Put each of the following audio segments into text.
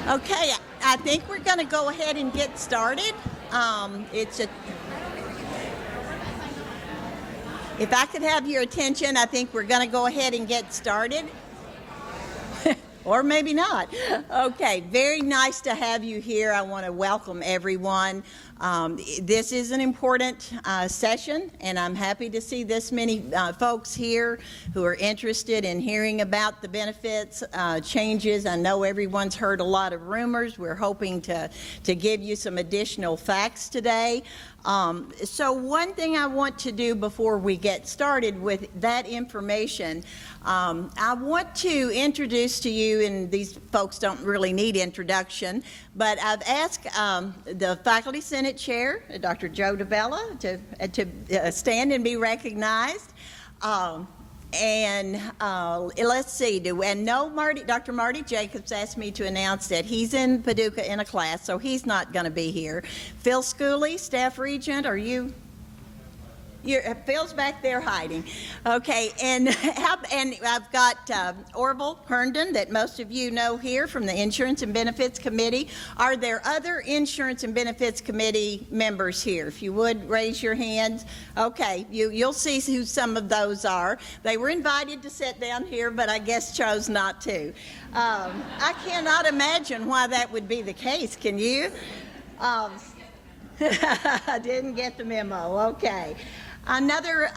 Okay, I think we're going to go ahead and get started. If I could have your attention, I think we're going to go ahead and get started. Or maybe not. Okay, very nice to have you here. I want to welcome everyone. This is an important session, and I'm happy to see this many folks here who are interested in hearing about the benefits changes. I know everyone's heard a lot of rumors. We're hoping to give you some additional facts today. So one thing I want to do before we get started with that information, I want to introduce to you, and these folks don't really need introduction, but I've asked the Faculty Senate Chair, Dr. Joe DeBella, to stand and be recognized. Let's see, Dr. Marty Jacobs asked me to announce that he's in Paducah in a class, so he's not going to be here. Phil Schooley, Staff Regent, are you? Phil's back there hiding. Okay, and I've got Orville Herndon, that most of you know here from the Insurance and Benefits Committee. Are there other Insurance and Benefits Committee members here? If you would, raise your hands. Okay, you'll see who some of those are. They were invited to sit down here, but I guess chose not to. I cannot imagine why that would be the case, can you? I didn't get the memo, okay. Another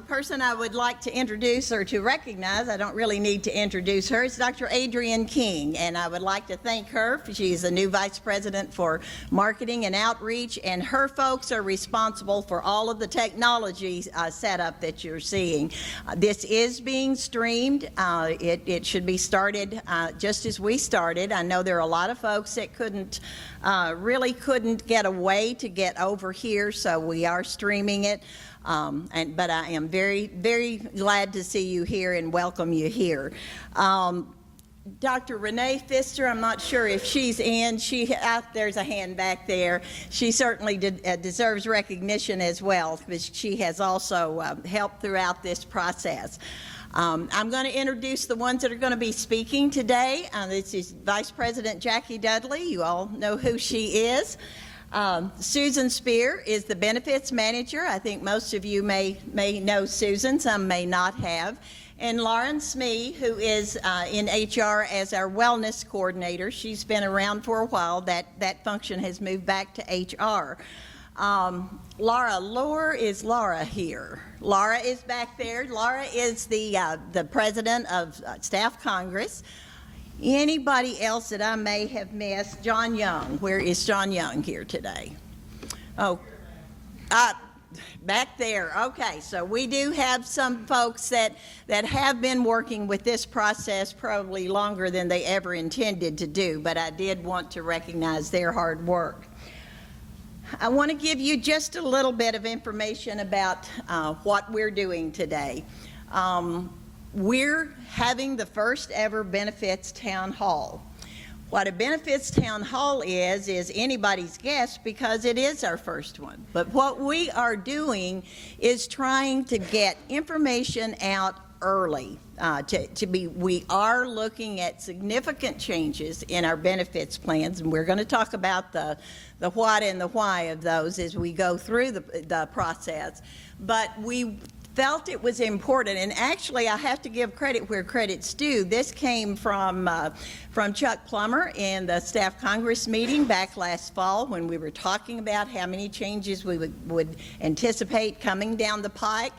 person I would like to introduce or to recognize, I don't really need to introduce her, is Dr. Adrienne King, and I would like to thank her. She's the new Vice President for Marketing and Outreach, and her folks are responsible for all of the technology setup that you're seeing. This is being streamed. It should be started just as we started. I know there are a lot of folks that really couldn't get away to get over here, so we are streaming it. But I am very, very glad to see you here and welcome you here. Dr. Renee Pfister, I'm not sure if she's in. There's a hand back there. She certainly deserves recognition as well, because she has also helped throughout this process. I'm going to introduce the ones that are going to be speaking today. This is Vice President Jackie Dudley. You all know who she is. Susan Spear is the benefits manager. I think most of you may know Susan, some may not have. And Lauren Smee, who is in HR as our wellness coordinator. She's been around for a while. That function has moved back to HR. Is Laura here? Laura is back there. Laura is the president of Staff Congress. Anybody else that I may have missed? John Young. Where is John Young here today? Oh, back there. Okay, so we do have some folks that have been working with this process probably longer than they ever intended to do, but I did want to recognize their hard work. I want to give you just a little bit of information about what we're doing today. We're having the first ever benefits town hall. What a benefits town hall is anybody's guess, because it is our first one. But what we are doing is trying to get information out early. We are looking at significant changes in our benefits plans, and we're going to talk about the what and the why of those as we go through the process. But we felt it was important, and actually I have to give credit where credit's due. This came from Chuck Plummer in the Staff Congress meeting back last fall, when we were talking about how many changes we would anticipate coming down the pike.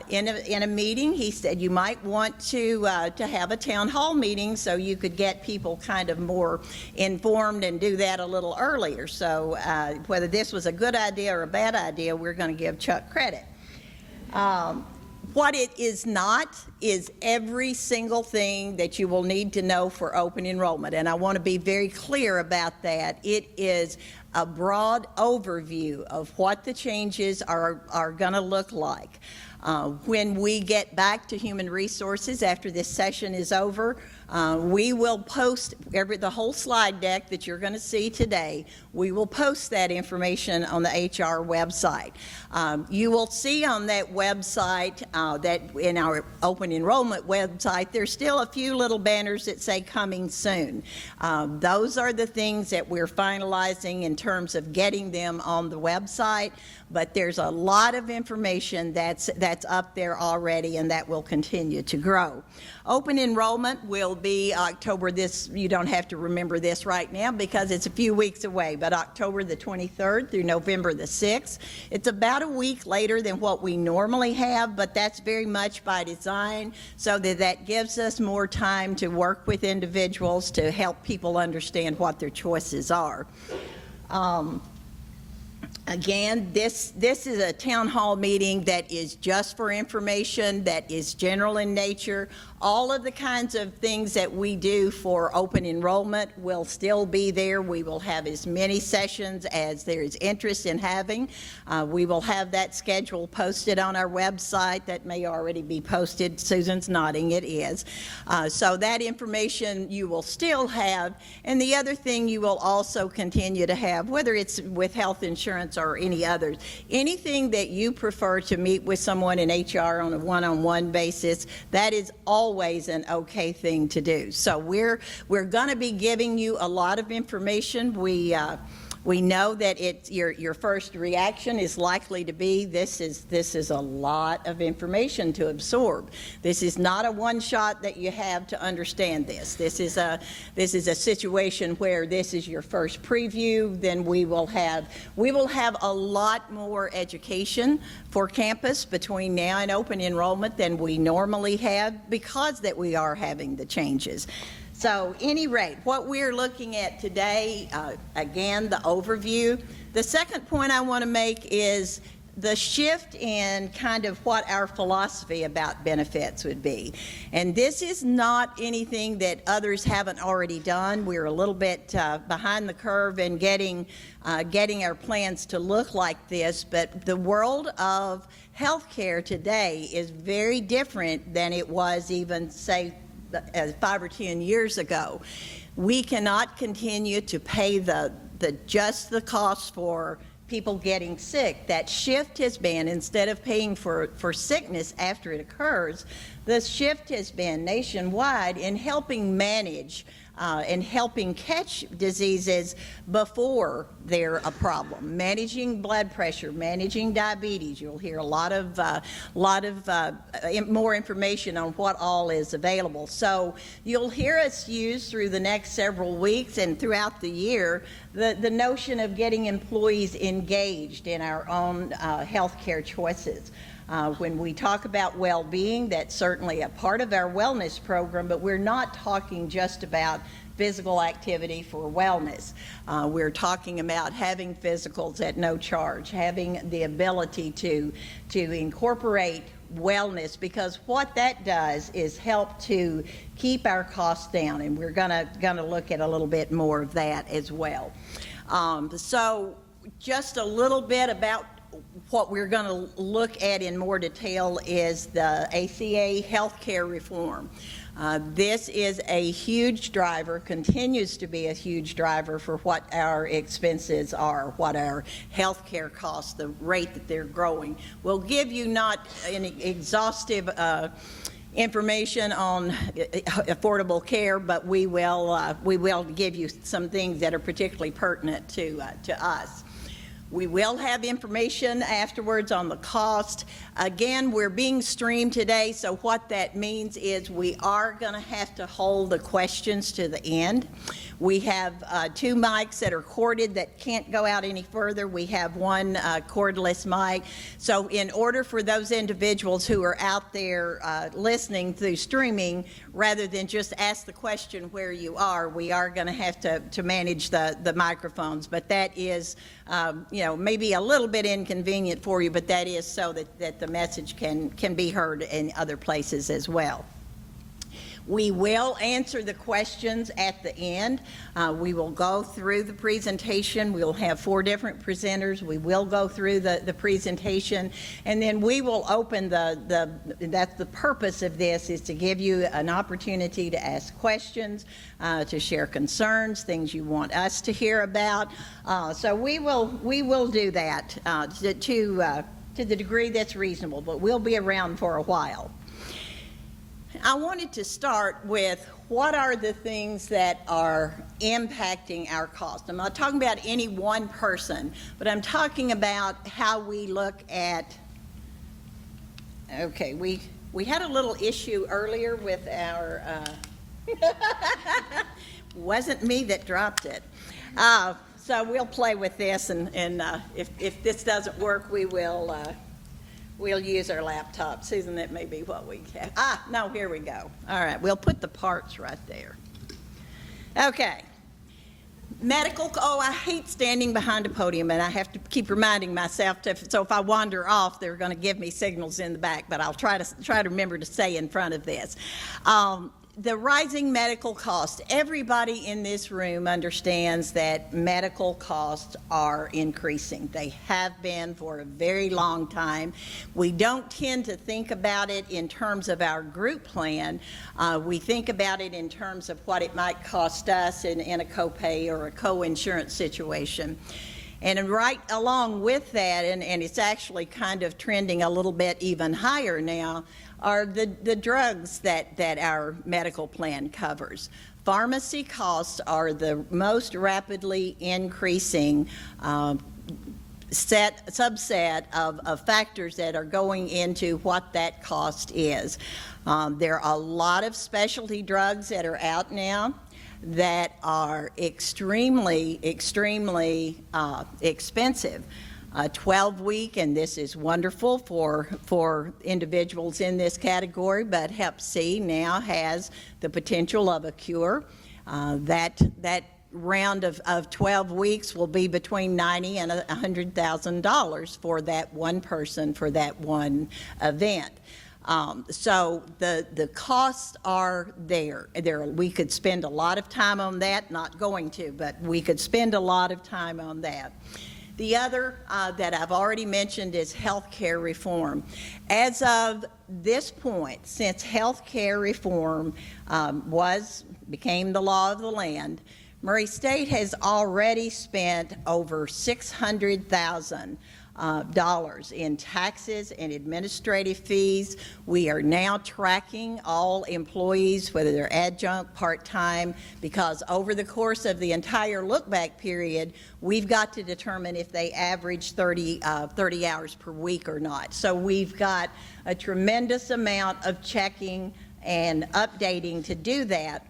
In a meeting, he said you might want to have a town hall meeting so you could get people kind of more informed and do that a little earlier. So whether this was a good idea or a bad idea, we're going to give Chuck credit. What it is not is every single thing that you will need to know for open enrollment, and I want to be very clear about that. It is a broad overview of what the changes are going to look like. When we get back to Human Resources after this session is over, We will post the whole slide deck that you're going to see today. We will post that information on the HR website. You will see on that website that in our open enrollment website, there's still a few little banners that say coming soon. Those are the things that we're finalizing in terms of getting them on the website, but there's a lot of information that's up there already, and that will continue to grow. Open enrollment will be October you don't have to remember this right now because it's a few weeks away, but October the 23rd through November the 6th. It's about a week later than what we normally have, but that's very much by design so that gives us more time to work with individuals to help people understand what their choices are. Again, this is a town hall meeting that is just for information, that is general in nature. All of the kinds of things that we do for open enrollment will still be there. We will have as many sessions as there is interest in having. We will have that schedule posted on our website. That may already be posted. Susan's nodding, it is. So that information you will still have. And the other thing you will also continue to have, whether it's with health insurance or any others, anything that you prefer to meet with someone in HR on a one-on-one basis, that is always an okay thing to do. So we're going to be giving you a lot of information. We know that your first reaction is likely to be this is a lot of information to absorb. This is not a one shot that you have to understand this. This is a situation where this is your first preview. Then we will have a lot more education for campus between now and open enrollment than we normally have because that we are having the changes. So, any rate, what we're looking at today, again, the overview. The second point I want to make is the shift in kind of what our philosophy about benefits would be. And this is not anything that others haven't already done. We're a little bit behind the curve in getting our plans to look like this, but the world of healthcare today is very different than it was even, say, 5 or 10 years ago. We cannot continue to pay just the cost for people getting sick. That shift has been, instead of paying for sickness after it occurs, the shift has been nationwide in helping manage and helping catch diseases before they're a problem. Managing blood pressure, managing diabetes. You'll hear a lot of more information on what all is available. So you'll hear us use through the next several weeks and throughout the year the notion of getting employees engaged in our own healthcare choices. When we talk about well-being, that's certainly a part of our wellness program, but we're not talking just about physical activity for wellness. We're talking about having physicals at no charge, having the ability to incorporate wellness, because what that does is help to keep our costs down, and we're gonna look at a little bit more of that as well. So just a little bit about what we're going to look at in more detail is the ACA healthcare reform. This is a huge driver, continues to be a huge driver for what our expenses are, what our healthcare costs, the rate that they're growing. We'll give you not an exhaustive information on affordable care, but we will give you some things that are particularly pertinent to us. We will have information afterwards on the cost. Again, we're being streamed today, so what that means is we are going to have to hold the questions to the end. We have 2 mics that are corded that can't go out any further. We have one cordless mic. So in order for those individuals who are out there listening through streaming, rather than just ask the question where you are, we are going to have to manage the microphones. But that is, maybe a little bit inconvenient for you, but that is so that the message can be heard in other places as well. We will answer the questions at the end. We will go through the presentation. We'll have 4 different presenters. We will go through the presentation, and then we will open that's the purpose of this, is to give you an opportunity to ask questions, to share concerns, things you want us to hear about. So we will do that to the degree that's reasonable, but we'll be around for a while. I wanted to start with what are the things that are impacting our cost. I'm not talking about any one person, but I'm talking about how we look at, okay, we had a little issue earlier with our, wasn't me that dropped it. So we'll play with this, and if this doesn't work, we'll use our laptop. Susan, that may be what we have. No, here we go. All right, we'll put the parts right there. Okay. Medical, I hate standing behind a podium, and I have to keep reminding myself, so if I wander off, they're going to give me signals in the back, but I'll try to remember to stay in front of this. The rising medical costs. Everybody in this room understands that medical costs are increasing. They have been for a very long time. We don't tend to think about it in terms of our group plan. We think about it in terms of what it might cost us in a copay or a co-insurance situation. And right along with that, and it's actually kind of trending a little bit even higher now, are the drugs that our medical plan covers. Pharmacy costs are the most rapidly increasing subset of factors that are going into what that cost is. There are a lot of specialty drugs that are out now that are extremely expensive. 12-week, and this is wonderful for individuals in this category, but Hep C now has the potential of a cure. That round of 12 weeks will be between $90,000 and $100,000 for that one person for that one event. So the costs are there. We could spend a lot of time on that, not going to, but we could spend a lot of time on that. The other that I've already mentioned is health care reform. As of this point, since health care reform became the law of the land, Murray State has already spent over $600,000 in taxes and administrative fees. We are now tracking all employees, whether they're adjunct, part-time, because over the course of the entire look-back period, we've got to determine if they average 30 hours per week or not. So we've got a tremendous amount of checking and updating to do that.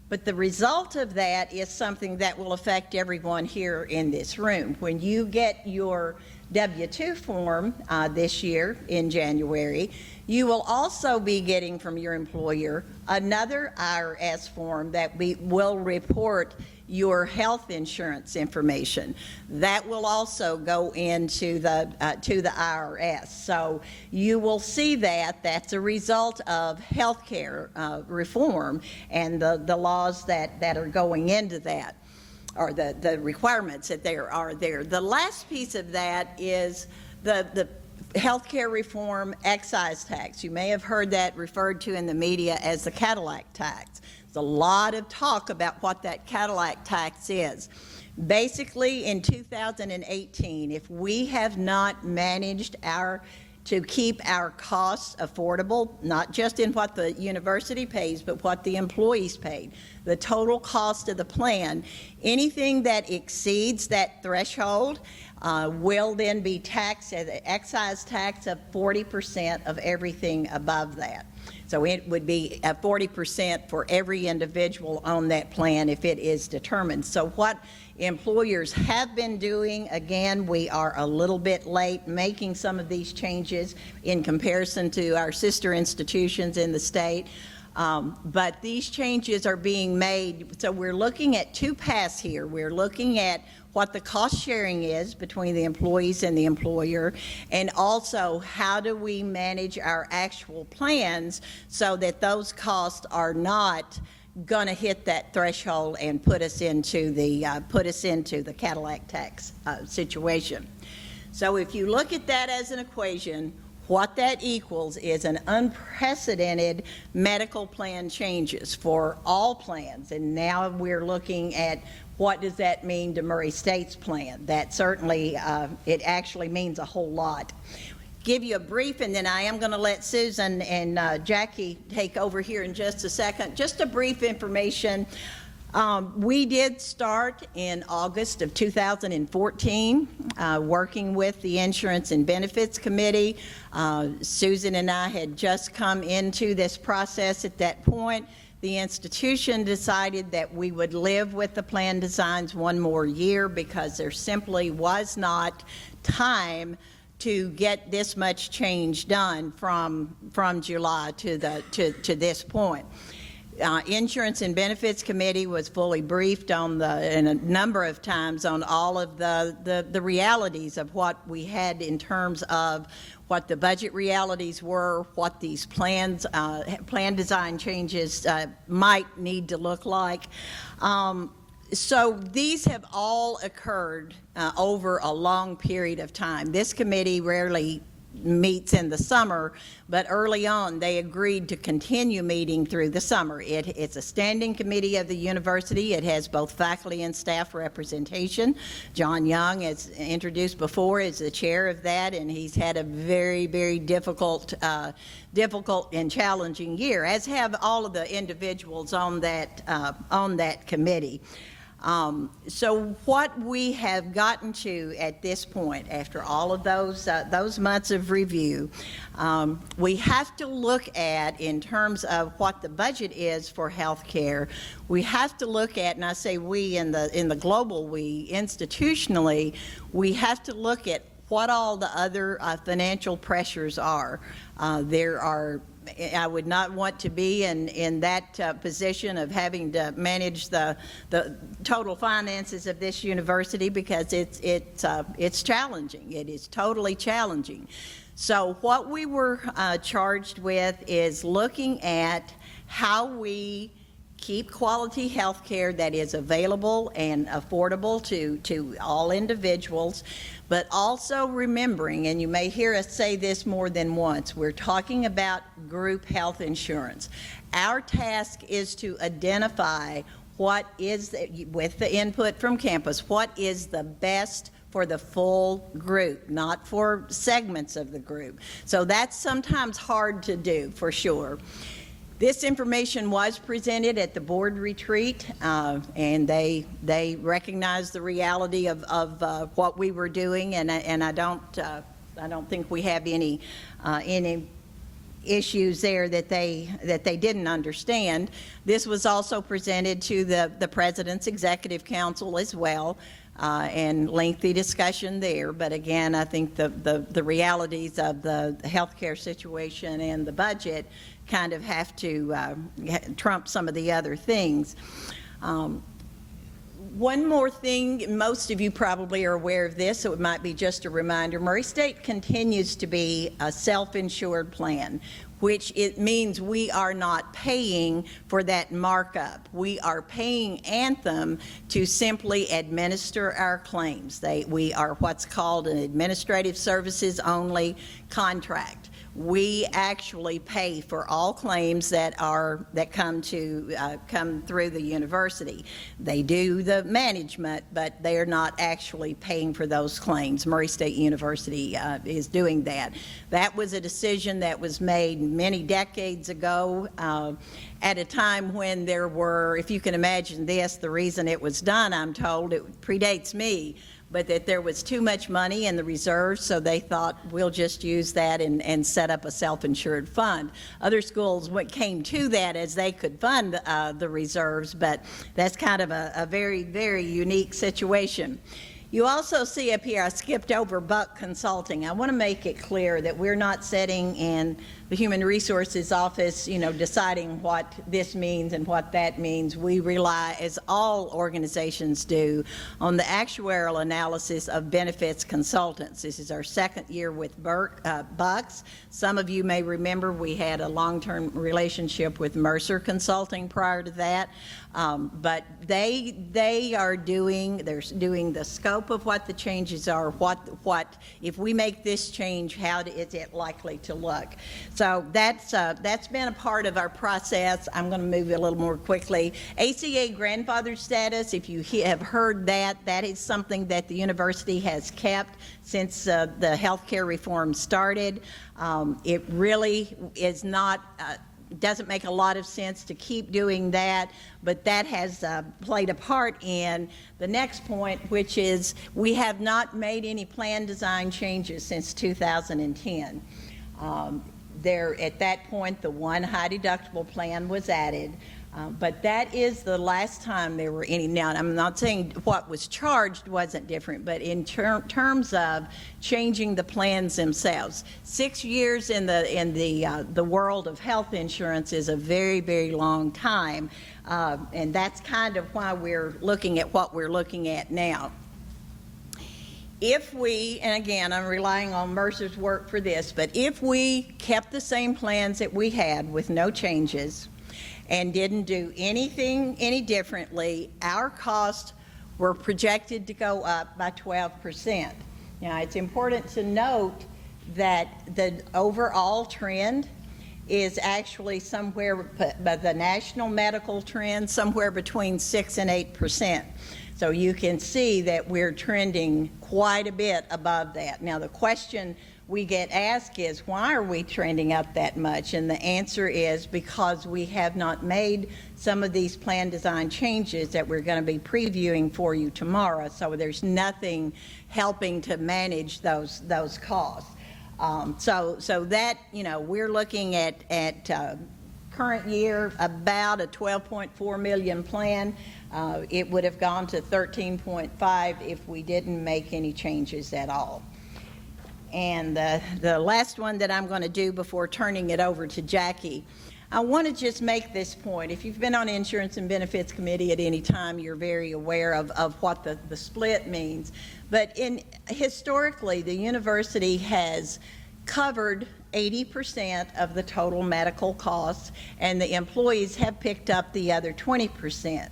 But the result of that is something that will affect everyone here in this room. When you get your W-2 form this year in January, you will also be getting from your employer another IRS form that will report your health insurance information. That will also go into the IRS. So you will see that's a result of health care reform and the laws that are going into that, or the requirements that there are there. The last piece of that is the healthcare reform excise tax. You may have heard that referred to in the media as the Cadillac tax. There's a lot of talk about what that Cadillac tax is. Basically, in 2018, if we have not managed to keep our costs affordable, not just in what the university pays, but what the employees paid, the total cost of the plan, anything that exceeds that threshold will then be taxed at an excise tax of 40% of everything above that. So it would be 40% for every individual on that plan if it is determined. So what employers have been doing, again, we are a little bit late making some of these changes in comparison to our sister institutions in the state. But these changes are being made, so we're looking at two paths here. We're looking at what the cost sharing is between the employees and the employer, and also how do we manage our actual plans so that those costs are not going to hit that threshold and put us into the Cadillac tax situation. So if you look at that as an equation, what that equals is an unprecedented medical plan changes for all plans. And now we're looking at what does that mean to Murray State's plan. That certainly, it actually means a whole lot. Give you a brief, and then I am going to let Susan and Jackie take over here in just a second. Just a brief information. We did start in August of 2014 working with the Insurance and Benefits Committee. Susan and I had just come into this process at that point. The institution decided that we would live with the plan designs one more year because there simply was not time to get this much change done from July to this point. Insurance and Benefits Committee was fully briefed on and a number of times on all of the realities of what we had in terms of what the budget realities were, what these plan design changes might need to look like. So these have all occurred over a long period of time. This committee rarely meets in the summer, but early on they agreed to continue meeting through the summer. It's a standing committee of the university. It has both faculty and staff representation. John Young, as introduced before, is the chair of that, and he's had a very, very difficult and challenging year, as have all of the individuals on that committee. So what we have gotten to at this point, after all of those months of review, we have to look at, in terms of what the budget is for health care, we have to look at, and I say we in the global we, institutionally, we have to look at what all the other financial pressures are. I would not want to be in that position of having to manage the total finances of this university, because it's challenging. It is totally challenging. So what we were charged with is looking at how we keep quality health care that is available and affordable to all individuals, but also remembering, and you may hear us say this more than once, we're talking about group health insurance. Our task is to identify what is, with the input from campus, what is the best for the full group, not for segments of the group. So that's sometimes hard to do, for sure. This information was presented at the board retreat, and they recognized the reality of what we were doing, and I don't think we have any issues there that they didn't understand. This was also presented to the President's Executive Council as well, and lengthy discussion there. But again, I think the realities of the healthcare situation and the budget kind of have to trump some of the other things. One more thing, most of you probably are aware of this, so it might be just a reminder. Murray State continues to be a self-insured plan, which it means we are not paying for that markup. We are paying Anthem to simply administer our claims. We are what's called an administrative services only contract. We actually pay for all claims that come through the university. They do the management, but they are not actually paying for those claims. Murray State University is doing that. That was a decision that was made many decades ago, at a time when there were, if you can imagine this, the reason it was done, I'm told, it predates me, but that there was too much money in the reserves, so they thought we'll just use that and set up a self-insured fund. Other schools came to that as they could fund the reserves, but that's kind of a very, very unique situation. You also see up here, I skipped over Buck Consulting. I want to make it clear that we're not sitting in the Human Resources Office, deciding what this means and what that means. We rely, as all organizations do, on the actuarial analysis of benefits consultants. This is our second year with Bucks. Some of you may remember we had a long-term relationship with Mercer Consulting prior to that. But they're doing the scope of what the changes are, what if we make this change, how is it likely to look? So that's been a part of our process. I'm going to move a little more quickly. ACA grandfather status, if you have heard that is something that the university has kept since the healthcare reform started. It really is not doesn't make a lot of sense to keep doing that, but that has played a part in the next point, which is we have not made any plan design changes since 2010. At that point, the one high deductible plan was added, but that is the last time there were any. Now, I'm not saying what was charged wasn't different, but in terms of changing the plans themselves, 6 years in the world of health insurance is a very, very long time, and that's kind of why we're looking at what we're looking at now. If we, and again, I'm relying on Mercer's work for this, but if we kept the same plans that we had with no changes and didn't do anything any differently, our costs were projected to go up by 12%. Now, it's important to note that the overall trend is actually somewhere, by the national medical trend, somewhere between 6 and 8%. So you can see that we're trending quite a bit above that. Now, the question we get asked is, why are we trending up that much? And the answer is because we have not made some of these plan design changes that we're going to be previewing for you tomorrow. So there's nothing helping to manage those costs. So that, we're looking at current year about a 12.4 million plan. It would have gone to 13.5 if we didn't make any changes at all. And the last one that I'm going to do before turning it over to Jackie, I want to just make this point. If you've been on Insurance and Benefits Committee at any time, you're very aware of what the split means. But historically, the university has covered 80% of the total medical costs, and the employees have picked up the other 20%.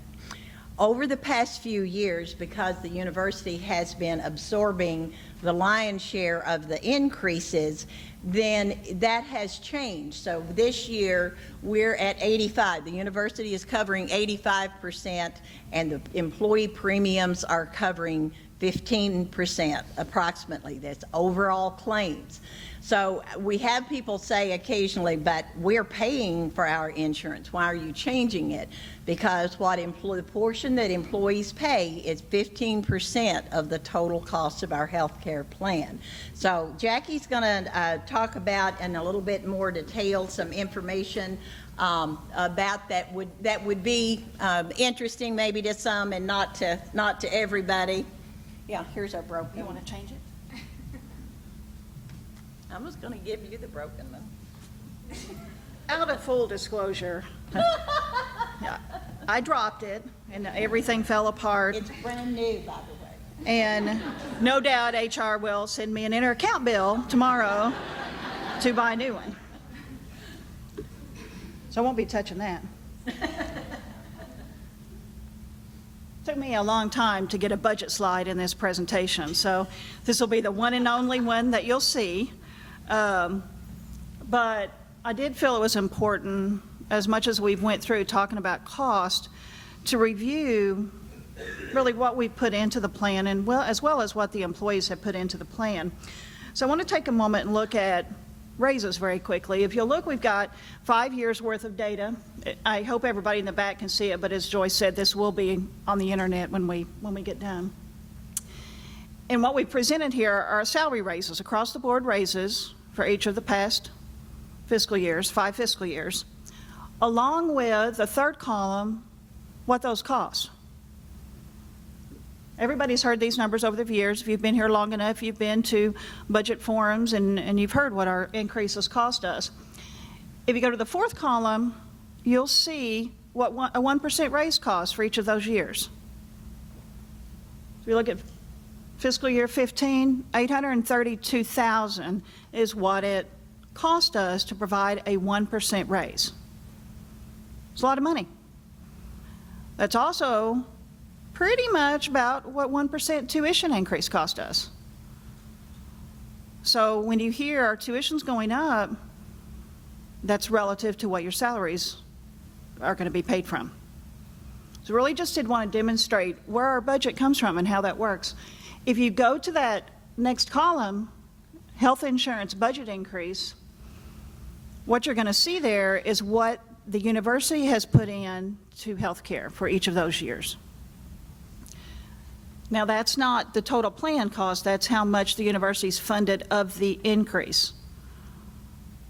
Over the past few years, because the university has been absorbing the lion's share of the increases, then that has changed. So this year, we're at 85. The university is covering 85%, and the employee premiums are covering 15% approximately. That's overall claims. So we have people say occasionally, but we're paying for our insurance. Why are you changing it? Because the portion that employees pay is 15% of the total cost of our health care plan. So Jackie's going to talk about in a little bit more detail some information about that would be interesting maybe to some and not to everybody. Yeah, here's our broken. You want to change it? I was going to give you the broken one. Out of full disclosure, yeah, I dropped it and everything fell apart. It's brand new, by the way. And no doubt HR will send me an inter-account bill tomorrow to buy a new one. So I won't be touching that. Took me a long time to get a budget slide in this presentation, so this will be the one and only one that you'll see. But I did feel it was important, as much as we've went through talking about cost, to review really what we put into the plan, and as well as what the employees have put into the plan. So I want to take a moment and look at raises very quickly. If you'll look, we've got 5 years worth of data. I hope everybody in the back can see it, but as Joyce said, this will be on the internet when we get done. And what we presented here are salary raises, across the board raises for each of the past fiscal years, 5 fiscal years, along with the third column, what those cost. Everybody's heard these numbers over the years. If you've been here long enough, you've been to budget forums and you've heard what our increases cost us. If you go to the fourth column, you'll see what a 1% raise costs for each of those years. If you look at fiscal year 15, $832,000 is what it cost us to provide a 1% raise. It's a lot of money. That's also pretty much about what 1% tuition increase cost us. So when you hear our tuition's going up, that's relative to what your salaries are going to be paid from. So really just did want to demonstrate where our budget comes from and how that works. If you go to that next column, health insurance budget increase, what you're going to see there is what the university has put in to healthcare for each of those years. Now that's not the total plan cost, that's how much the university's funded of the increase.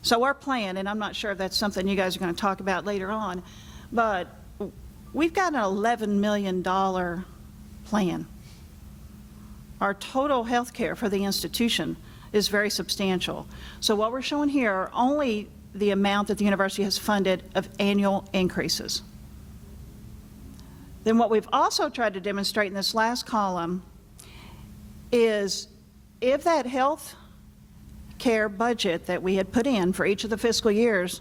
So our plan, and I'm not sure if that's something you guys are going to talk about later on, but we've got an $11 million plan. Our total health care for the institution is very substantial. So what we're showing here are only the amount that the university has funded of annual increases. Then what we've also tried to demonstrate in this last column is if that health care budget that we had put in for each of the fiscal years,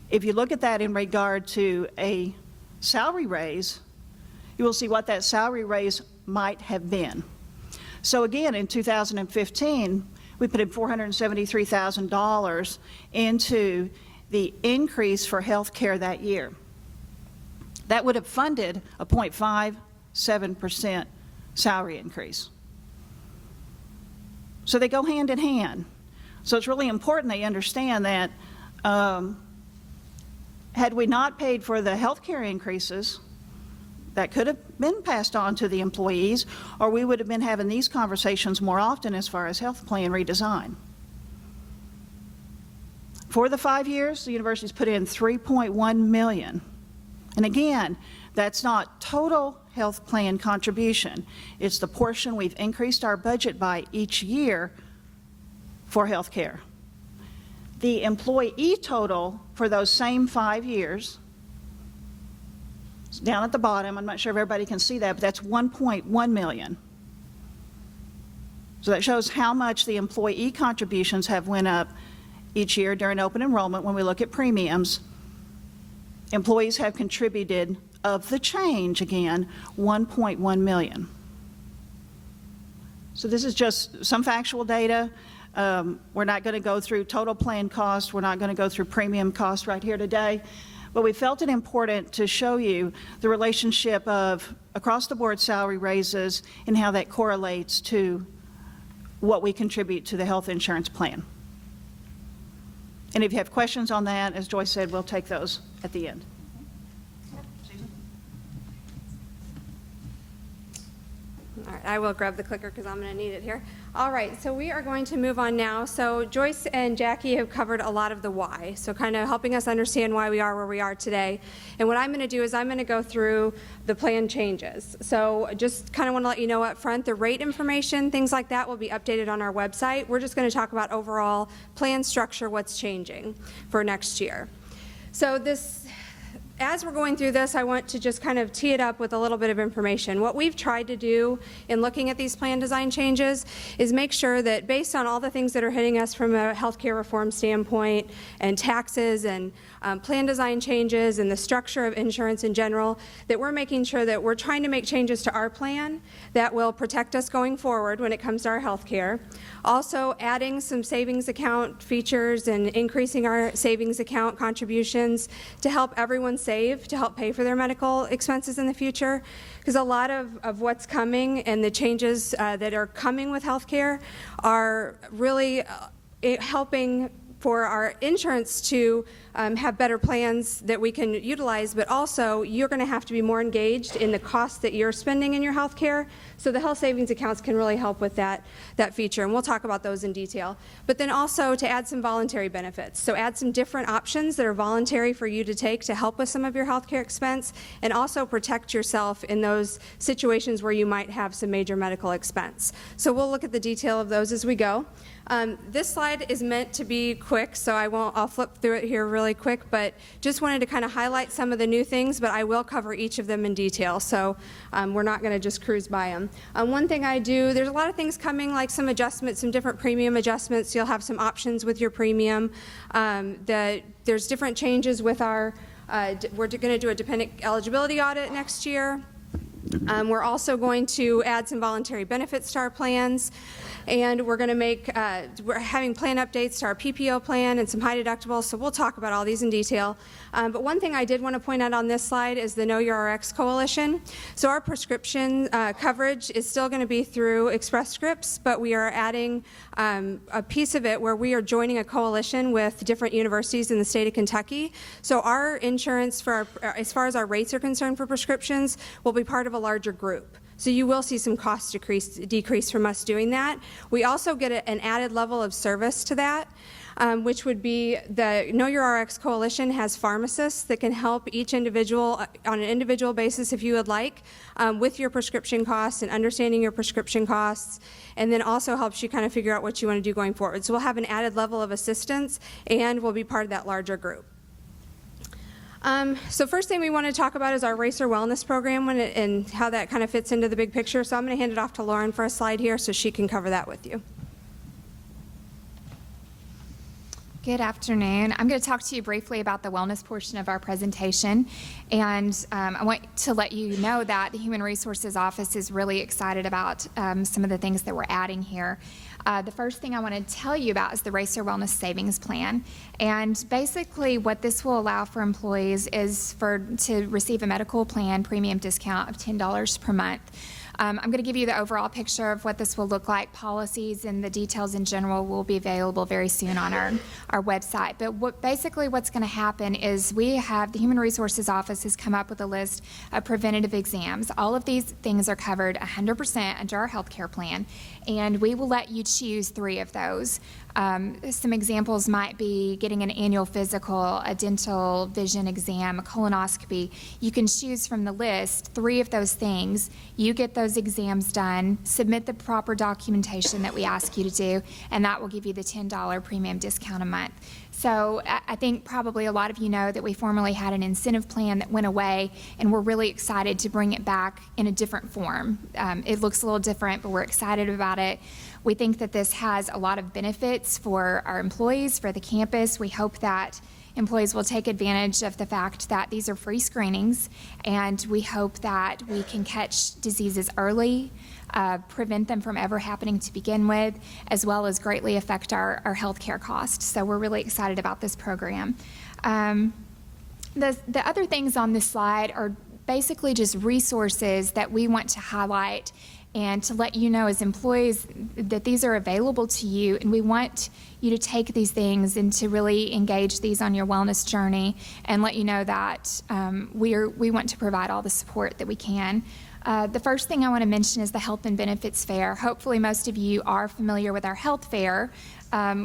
if you look at that in regard to a salary raise, you will see what that salary raise might have been. So again, in 2015, we put in $473,000 into the increase for health care that year. That would have funded a 0.57% salary increase. So they go hand in hand. So it's really important they understand that had we not paid for the health care increases, that could have been passed on to the employees, or we would have been having these conversations more often as far as health plan redesign. For the 5 years, the university's put in $3.1 million. And again, that's not total health plan contribution. It's the portion we've increased our budget by each year for health care. The employee total for those same 5 years, it's down at the bottom, I'm not sure if everybody can see that, but that's 1.1 million. So that shows how much the employee contributions have went up each year during open enrollment. When we look at premiums, employees have contributed, of the change again, 1.1 million. So this is just some factual data. We're not going to go through total plan cost. We're not going to go through premium cost right here today. But we felt it important to show you the relationship of across-the-board salary raises and how that correlates to what we contribute to the health insurance plan. And if you have questions on that, as Joyce said, we'll take those at the end. All right, I will grab the clicker because I'm going to need it here. All right, so we are going to move on now. So Joyce and Jackie have covered a lot of the why, so kind of helping us understand why we are where we are today. And what I'm going to do is I'm going to go through the plan changes. So just kind of want to let you know up front, the rate information, things like that will be updated on our website. We're just going to talk about overall plan structure, what's changing for next year. So as we're going through this, I want to just kind of tee it up with a little bit of information. What we've tried to do in looking at these plan design changes is make sure that based on all the things that are hitting us from a healthcare reform standpoint and taxes and plan design changes and the structure of insurance in general, that we're making sure that we're trying to make changes to our plan that will protect us going forward when it comes to our healthcare. Also adding some savings account features and increasing our savings account contributions to help everyone save, to help pay for their medical expenses in the future. Because a lot of what's coming and the changes that are coming with healthcare are really helping for our insurance to have better plans that we can utilize, but also you're going to have to be more engaged in the costs that you're spending in your health care. So the health savings accounts can really help with that feature, and we'll talk about those in detail. But then also to add some voluntary benefits. So add some different options that are voluntary for you to take to help with some of your health care expense, and also protect yourself in those situations where you might have some major medical expense. So we'll look at the detail of those as we go. This slide is meant to be quick, so I'll flip through it here really quick, but just wanted to kind of highlight some of the new things, but I will cover each of them in detail, so we're not going to just cruise by them. One thing I do, there's a lot of things coming, like some adjustments, some different premium adjustments. You'll have some options with your premium. There's different changes with our, we're going to do a dependent eligibility audit next year. We're also going to add some voluntary benefits to our plans, and we're going to make, we're having plan updates to our PPO plan and some high deductibles, so we'll talk about all these in detail. But one thing I did want to point out on this slide is the Know Your Rx Coalition. So our prescription coverage is still going to be through Express Scripts, but we are adding a piece of it where we are joining a coalition with different universities in the state of Kentucky. So our insurance, for our, as far as our rates are concerned for prescriptions, will be part of a larger group. So you will see some cost decrease from us doing that. We also get an added level of service to that, which would be the Know Your Rx Coalition has pharmacists that can help each individual on an individual basis, if you would like, with your prescription costs and understanding your prescription costs, and then also helps you kind of figure out what you want to do going forward. So we'll have an added level of assistance, and we'll be part of that larger group. So first thing we want to talk about is our Racer Wellness Program and how that kind of fits into the big picture. So I'm going to hand it off to Lauren for a slide here so she can cover that with you. Good afternoon. I'm going to talk to you briefly about the wellness portion of our presentation, and I want to let you know that the Human Resources Office is really excited about some of the things that we're adding here. The first thing I want to tell you about is the Racer Wellness Savings Plan, and basically what this will allow for employees is to receive a medical plan premium discount of $10 per month. I'm going to give you the overall picture of what this will look like. Policies and the details in general will be available very soon on our website. But basically what's going to happen is the Human Resources Office has come up with a list of preventative exams. All of these things are covered 100% under our health care plan, and we will let you choose 3 of those. Some examples might be getting an annual physical, a dental vision exam, a colonoscopy. You can choose from the list 3 of those things. You get those exams done, submit the proper documentation that we ask you to do, and that will give you the $10 premium discount a month. So I think probably a lot of you know that we formerly had an incentive plan that went away, and we're really excited to bring it back in a different form. It looks a little different, but we're excited about it. We think that this has a lot of benefits for our employees, for the campus. We hope that employees will take advantage of the fact that these are free screenings, and we hope that we can catch diseases early, prevent them from ever happening to begin with, as well as greatly affect our health care costs. So we're really excited about this program. The other things on this slide are basically just resources that we want to highlight and to let you know as employees that these are available to you, and we want you to take these things and to really engage these on your wellness journey and let you know that we want to provide all the support that we can. The first thing I want to mention is the Health and Benefits Fair. Hopefully most of you are familiar with our health fair.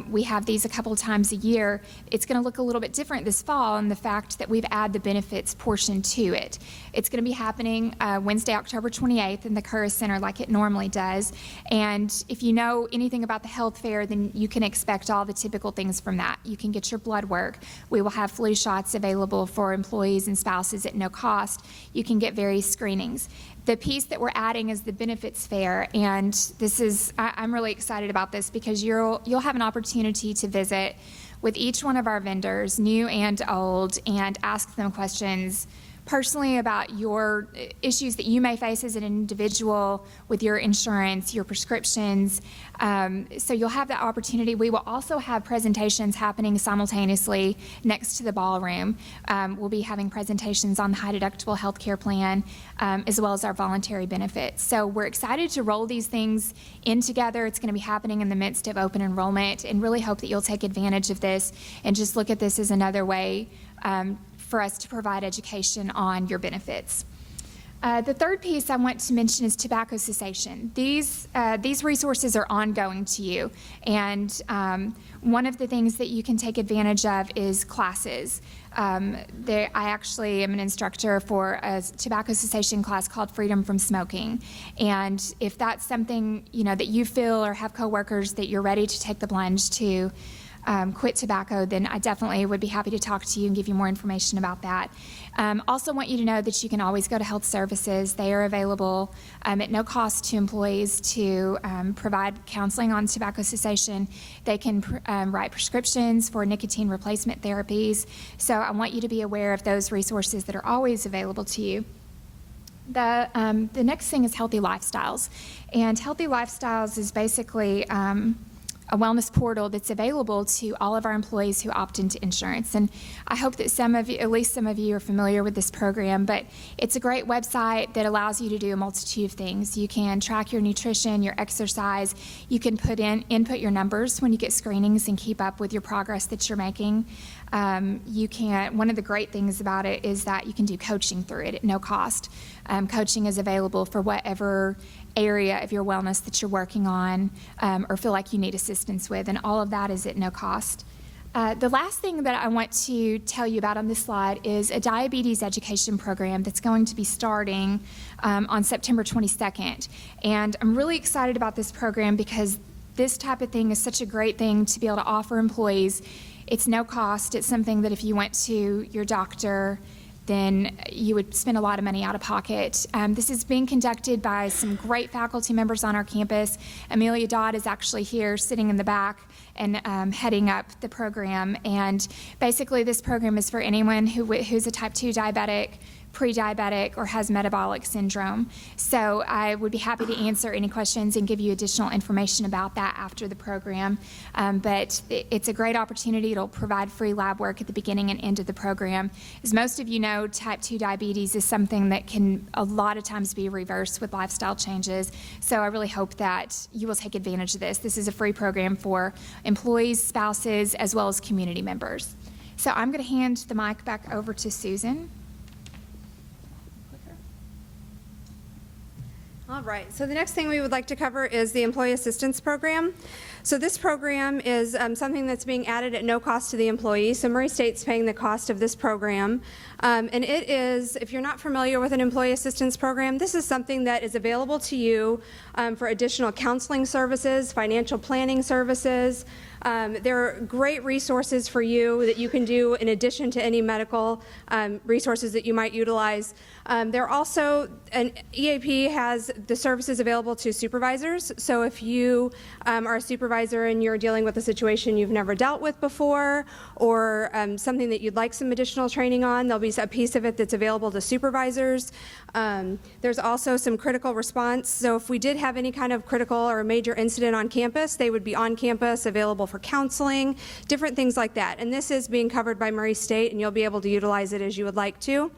We have these a couple of times a year. It's going to look a little bit different this fall in the fact that we've added the benefits portion to it. It's going to be happening Wednesday, October 28th in the Curris Center like it normally does. And if you know anything about the health fair, then you can expect all the typical things from that. You can get your blood work. We will have flu shots available for employees and spouses at no cost. You can get various screenings. The piece that we're adding is the benefits fair, and this is, I'm really excited about this because you'll have an opportunity to visit with each one of our vendors, new and old, and ask them questions personally about your issues that you may face as an individual with your insurance, your prescriptions. So you'll have that opportunity. We will also have presentations happening simultaneously next to the ballroom. We'll be having presentations on the high deductible health care plan, as well as our voluntary benefits. So we're excited to roll these things in together. It's going to be happening in the midst of open enrollment, and really hope that you'll take advantage of this and just look at this as another way for us to provide education on your benefits. The third piece I want to mention is tobacco cessation. These resources are ongoing to you, and one of the things that you can take advantage of is classes. I actually am an instructor for a tobacco cessation class called Freedom from Smoking, and if that's something that you feel or have coworkers that you're ready to take the plunge to quit tobacco, then I definitely would be happy to talk to you and give you more information about that. Also want you to know that you can always go to health services. They are available at no cost to employees to provide counseling on tobacco cessation. They can write prescriptions for nicotine replacement therapies. So I want you to be aware of those resources that are always available to you. The next thing is Healthy Lifestyles. And Healthy Lifestyles is basically a wellness portal that's available to all of our employees who opt into insurance. And I hope that at least some of you are familiar with this program, but it's a great website that allows you to do a multitude of things. You can track your nutrition, your exercise. You can input your numbers when you get screenings and keep up with your progress that you're making. One of the great things about it is that you can do coaching through it at no cost. Coaching is available for whatever area of your wellness that you're working on or feel like you need assistance with, and all of that is at no cost. The last thing that I want to tell you about on this slide is a diabetes education program that's going to be starting on September 22nd. And I'm really excited about this program because this type of thing is such a great thing to be able to offer employees. It's no cost. It's something that if you went to your doctor, then you would spend a lot of money out of pocket. This is being conducted by some great faculty members on our campus. Amelia Dodd is actually here sitting in the back and heading up the program. And basically this program is for anyone who's a type 2 diabetic, pre-diabetic, or has metabolic syndrome. So I would be happy to answer any questions and give you additional information about that after the program. But it's a great opportunity. It'll provide free lab work at the beginning and end of the program. As most of you know, type 2 diabetes is something that can a lot of times be reversed with lifestyle changes. So I really hope that you will take advantage of this. This is a free program for employees, spouses, as well as community members. So I'm going to hand the mic back over to Susan. All right, so the next thing we would like to cover is the Employee Assistance Program. So this program is something that's being added at no cost to the employee. So Murray State's paying the cost of this program. And it is, if you're not familiar with an Employee Assistance Program, this is something that is available to you for additional counseling services, financial planning services. There are great resources for you that you can do in addition to any medical resources that you might utilize. There are also, an EAP has the services available to supervisors. So if you are a supervisor and you're dealing with a situation you've never dealt with before, or something that you'd like some additional training on, there'll be a piece of it that's available to supervisors. There's also some critical response. So if we did have any kind of critical or major incident on campus, they would be on campus, available for counseling, different things like that. And this is being covered by Murray State, and you'll be able to utilize it as you would like to.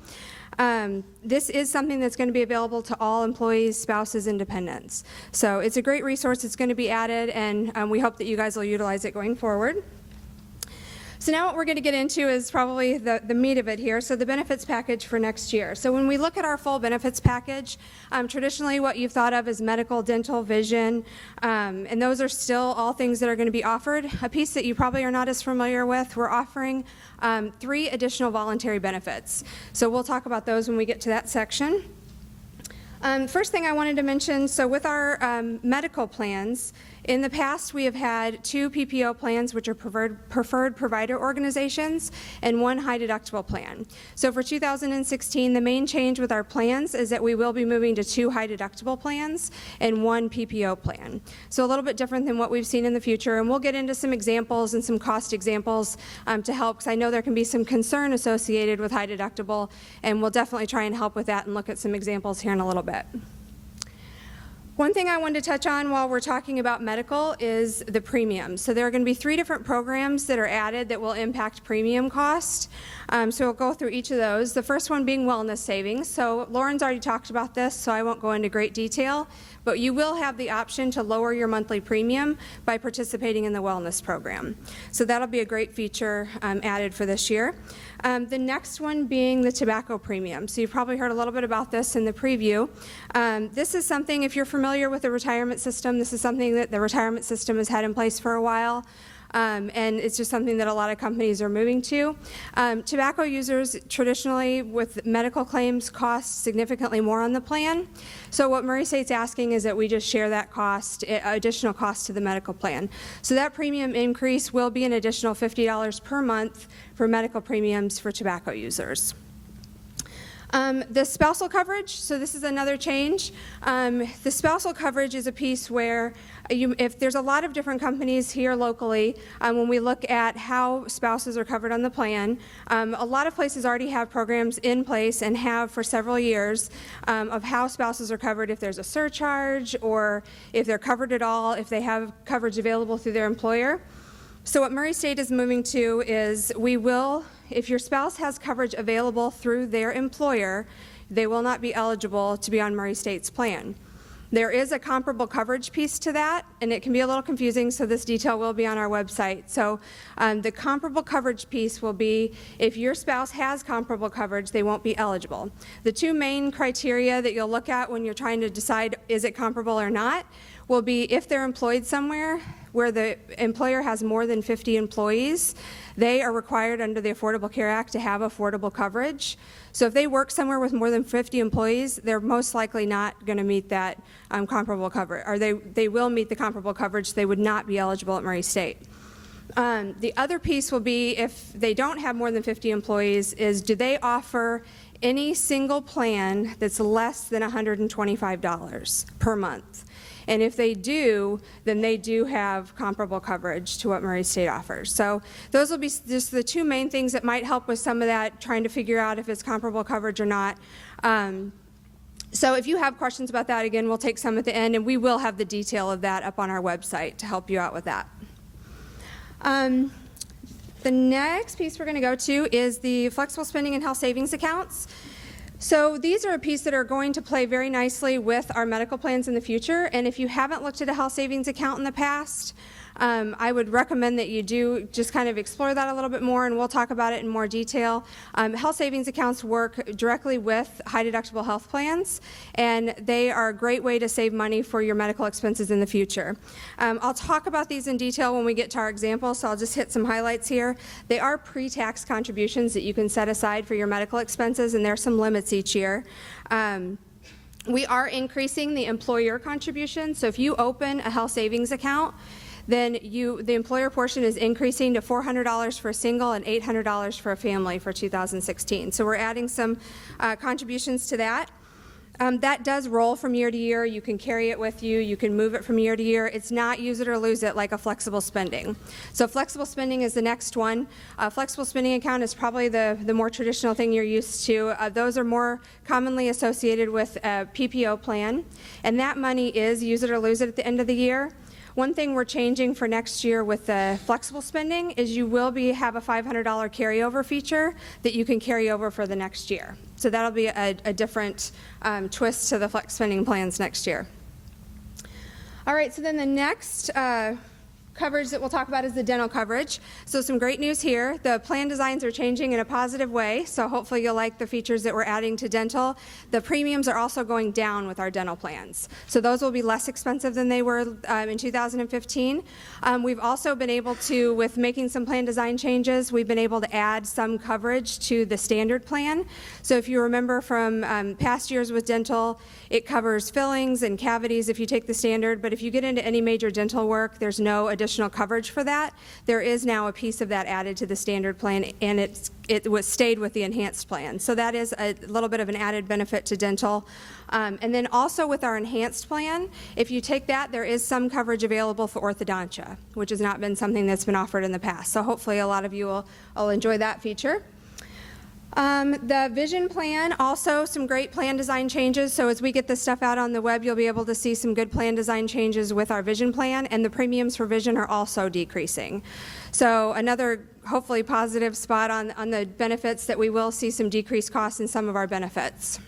This is something that's going to be available to all employees, spouses, and dependents. So it's a great resource that's going to be added, and we hope that you guys will utilize it going forward. So now what we're going to get into is probably the meat of it here, so the benefits package for next year. So when we look at our full benefits package, traditionally what you've thought of as medical, dental, vision, and those are still all things that are going to be offered. A piece that you probably are not as familiar with, we're offering 3 additional voluntary benefits. So we'll talk about those when we get to that section. First thing I wanted to mention, so with our medical plans, In the past, we have had 2 PPO plans, which are preferred provider organizations, and 1 high deductible plan. So for 2016, the main change with our plans is that we will be moving to 2 high deductible plans and 1 PPO plan. So a little bit different than what we've seen in the future, and we'll get into some examples and some cost examples to help, because I know there can be some concern associated with high deductible, and we'll definitely try and help with that and look at some examples here in a little bit. One thing I wanted to touch on while we're talking about medical is the premiums. So there are going to be 3 different programs that are added that will impact premium cost. So we'll go through each of those. The first one being wellness savings. So Lauren's already talked about this, so I won't go into great detail, but you will have the option to lower your monthly premium by participating in the wellness program. So that'll be a great feature added for this year. The next one being the tobacco premium. So you've probably heard a little bit about this in the preview. This is something, if you're familiar with the retirement system, this is something that the retirement system has had in place for a while. And it's just something that a lot of companies are moving to. Tobacco users traditionally with medical claims cost significantly more on the plan. So what Murray State's asking is that we just share that cost, additional cost to the medical plan. So that premium increase will be an additional $50 per month for medical premiums for tobacco users. The spousal coverage, so this is another change. The spousal coverage is a piece where if there's a lot of different companies here locally, when we look at how spouses are covered on the plan, a lot of places already have programs in place and have for several years of how spouses are covered if there's a surcharge or if they're covered at all, if they have coverage available through their employer. So what Murray State is moving to is we will, if your spouse has coverage available through their employer, they will not be eligible to be on Murray State's plan. There is a comparable coverage piece to that, and it can be a little confusing, so this detail will be on our website. So the comparable coverage piece will be if your spouse has comparable coverage, they won't be eligible. The 2 main criteria that you'll look at when you're trying to decide is it comparable or not will be if they're employed somewhere where the employer has more than 50 employees, they are required under the Affordable Care Act to have affordable coverage. So if they work somewhere with more than 50 employees, they're most likely not going to meet that comparable coverage, or they will meet the comparable coverage. They would not be eligible at Murray State. The other piece will be if they don't have more than 50 employees is do they offer any single plan that's less than $125 per month? And if they do, then they do have comparable coverage to what Murray State offers. So those will be just the 2 main things that might help with some of that, trying to figure out if it's comparable coverage or not. So if you have questions about that, again, we'll take some at the end, and we will have the detail of that up on our website to help you out with that. The next piece we're going to go to is the flexible spending and health savings accounts. So these are a piece that are going to play very nicely with our medical plans in the future, and if you haven't looked at a health savings account in the past, I would recommend that you do just kind of explore that a little bit more, and we'll talk about it in more detail. Health savings accounts work directly with high deductible health plans, and they are a great way to save money for your medical expenses in the future. I'll talk about these in detail when we get to our example, so I'll just hit some highlights here. They are pre-tax contributions that you can set aside for your medical expenses, and there are some limits each year. We are increasing the employer contribution, so if you open a health savings account, then the employer portion is increasing to $400 for a single and $800 for a family for 2016. So we're adding some contributions to that. That does roll from year to year. You can carry it with you. You can move it from year to year. It's not use it or lose it like a flexible spending. So flexible spending is the next one. Flexible spending account is probably the more traditional thing you're used to. Those are more commonly associated with a PPO plan, and that money is use it or lose it at the end of the year. One thing we're changing for next year with the flexible spending is you will have a $500 carryover feature that you can carry over for the next year. So that'll be a different twist to the flex spending plans next year. All right, so then the next coverage that we'll talk about is the dental coverage. So some great news here. The plan designs are changing in a positive way, so hopefully you'll like the features that we're adding to dental. The premiums are also going down with our dental plans. So those will be less expensive than they were in 2015. We've also been able to, with making some plan design changes, we've been able to add some coverage to the standard plan. So if you remember from past years with dental, it covers fillings and cavities if you take the standard, but if you get into any major dental work, there's no additional coverage for that. There is now a piece of that added to the standard plan, and it was stayed with the enhanced plan. So that is a little bit of an added benefit to dental. And then also with our enhanced plan, if you take that, there is some coverage available for orthodontia, which has not been something that's been offered in the past. So hopefully a lot of you will enjoy that feature. The vision plan, also some great plan design changes. So as we get this stuff out on the web, you'll be able to see some good plan design changes with our vision plan, and the premiums for vision are also decreasing. So another hopefully positive spot on the benefits, that we will see some decreased costs in some of our benefits.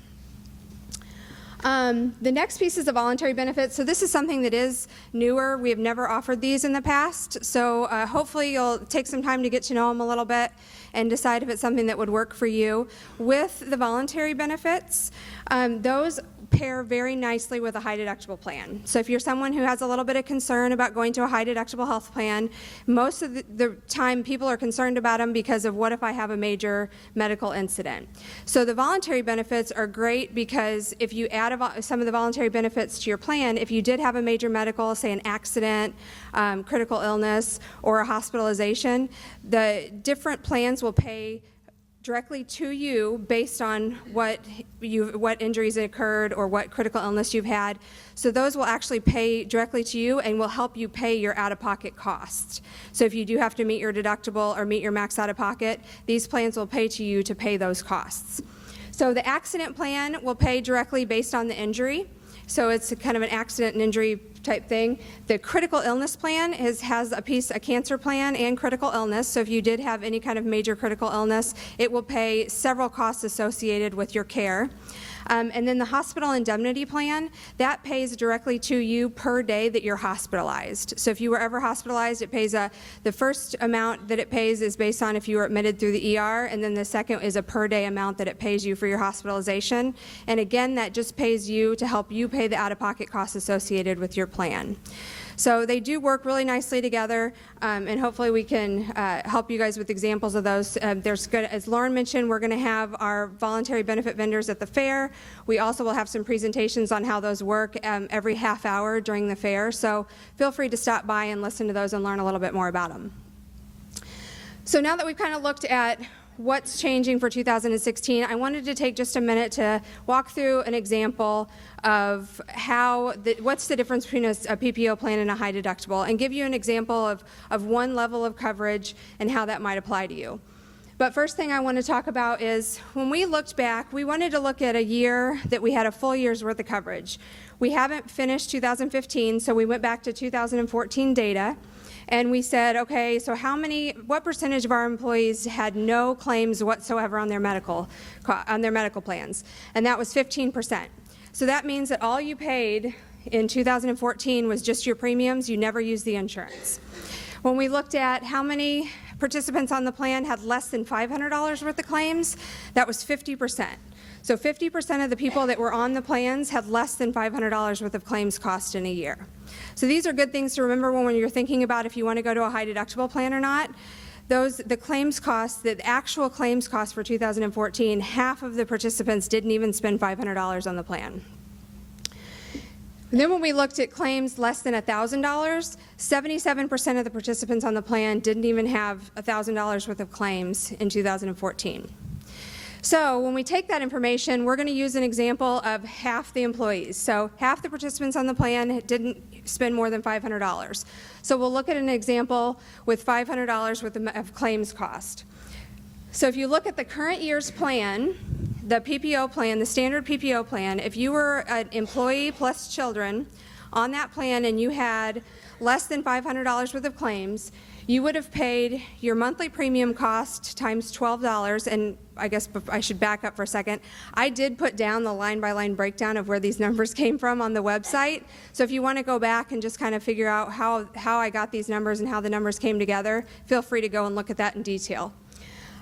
The next piece is the voluntary benefits. So this is something that is newer. We have never offered these in the past. So hopefully you'll take some time to get to know them a little bit and decide if it's something that would work for you. With the voluntary benefits, those pair very nicely with a high deductible plan. So if you're someone who has a little bit of concern about going to a high deductible health plan, most of the time people are concerned about them because of what if I have a major medical incident. So the voluntary benefits are great because if you add some of the voluntary benefits to your plan, if you did have a major medical, say an accident, critical illness, or a hospitalization, the different plans will pay directly to you based on what injuries occurred or what critical illness you've had. So those will actually pay directly to you and will help you pay your out-of-pocket costs. So if you do have to meet your deductible or meet your max out-of-pocket, these plans will pay to you to pay those costs. So the accident plan will pay directly based on the injury. So it's kind of an accident and injury type thing. The critical illness plan has a cancer plan and critical illness. So if you did have any kind of major critical illness, it will pay several costs associated with your care. And then the hospital indemnity plan, that pays directly to you per day that you're hospitalized. So if you were ever hospitalized, it pays the first amount that it pays is based on if you were admitted through the ER, and then the second is a per day amount that it pays you for your hospitalization. And again, that just pays you to help you pay the out-of-pocket costs associated with your plan. So they do work really nicely together, and hopefully we can help you guys with examples of those. As Lauren mentioned, we're going to have our voluntary benefit vendors at the fair. We also will have some presentations on how those work every half hour during the fair. So feel free to stop by and listen to those and learn a little bit more about them. So now that we've kind of looked at what's changing for 2016, I wanted to take just a minute to walk through an example of what's the difference between a PPO plan and a high deductible, and give you an example of one level of coverage and how that might apply to you. But first thing I want to talk about is when we looked back, we wanted to look at a year that we had a full year's worth of coverage. We haven't finished 2015, so we went back to 2014 data. And we said, okay, so what percentage of our employees had no claims whatsoever on their medical plans? And that was 15%. So that means that all you paid in 2014 was just your premiums. You never used the insurance. When we looked at how many participants on the plan had less than $500 worth of claims, that was 50%. So 50% of the people that were on the plans had less than $500 worth of claims cost in a year. So these are good things to remember when you're thinking about if you want to go to a high deductible plan or not. The claims costs, the actual claims cost for 2014, half of the participants didn't even spend $500 on the plan. And then when we looked at claims less than $1,000, 77% of the participants on the plan didn't even have $1,000 worth of claims in 2014. So when we take that information, we're going to use an example of half the employees. So half the participants on the plan didn't spend more than $500. So we'll look at an example with $500 worth of claims cost. So if you look at the current year's plan, the PPO plan, the standard PPO plan, if you were an employee plus children on that plan and you had less than $500 worth of claims, you would have paid your monthly premium cost times $12, and I guess I should back up for a second. I did put down the line-by-line breakdown of where these numbers came from on the website, so if you want to go back and just kind of figure out how I got these numbers and how the numbers came together, feel free to go and look at that in detail.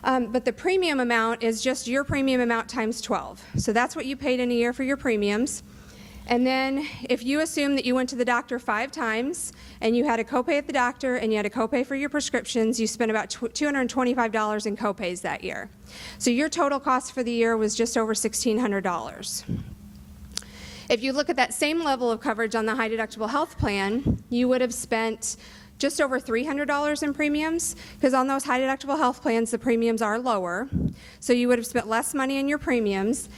But the premium amount is just your premium amount times 12. So that's what you paid in a year for your premiums. And then if you assume that you went to the doctor 5 times and you had a copay at the doctor and you had a copay for your prescriptions, you spent about $225 in copays that year. So your total cost for the year was just over $1,600. If you look at that same level of coverage on the high deductible health plan, you would have spent just over $300 in premiums, because on those high deductible health plans, the premiums are lower. So you would have spent less money in your premiums.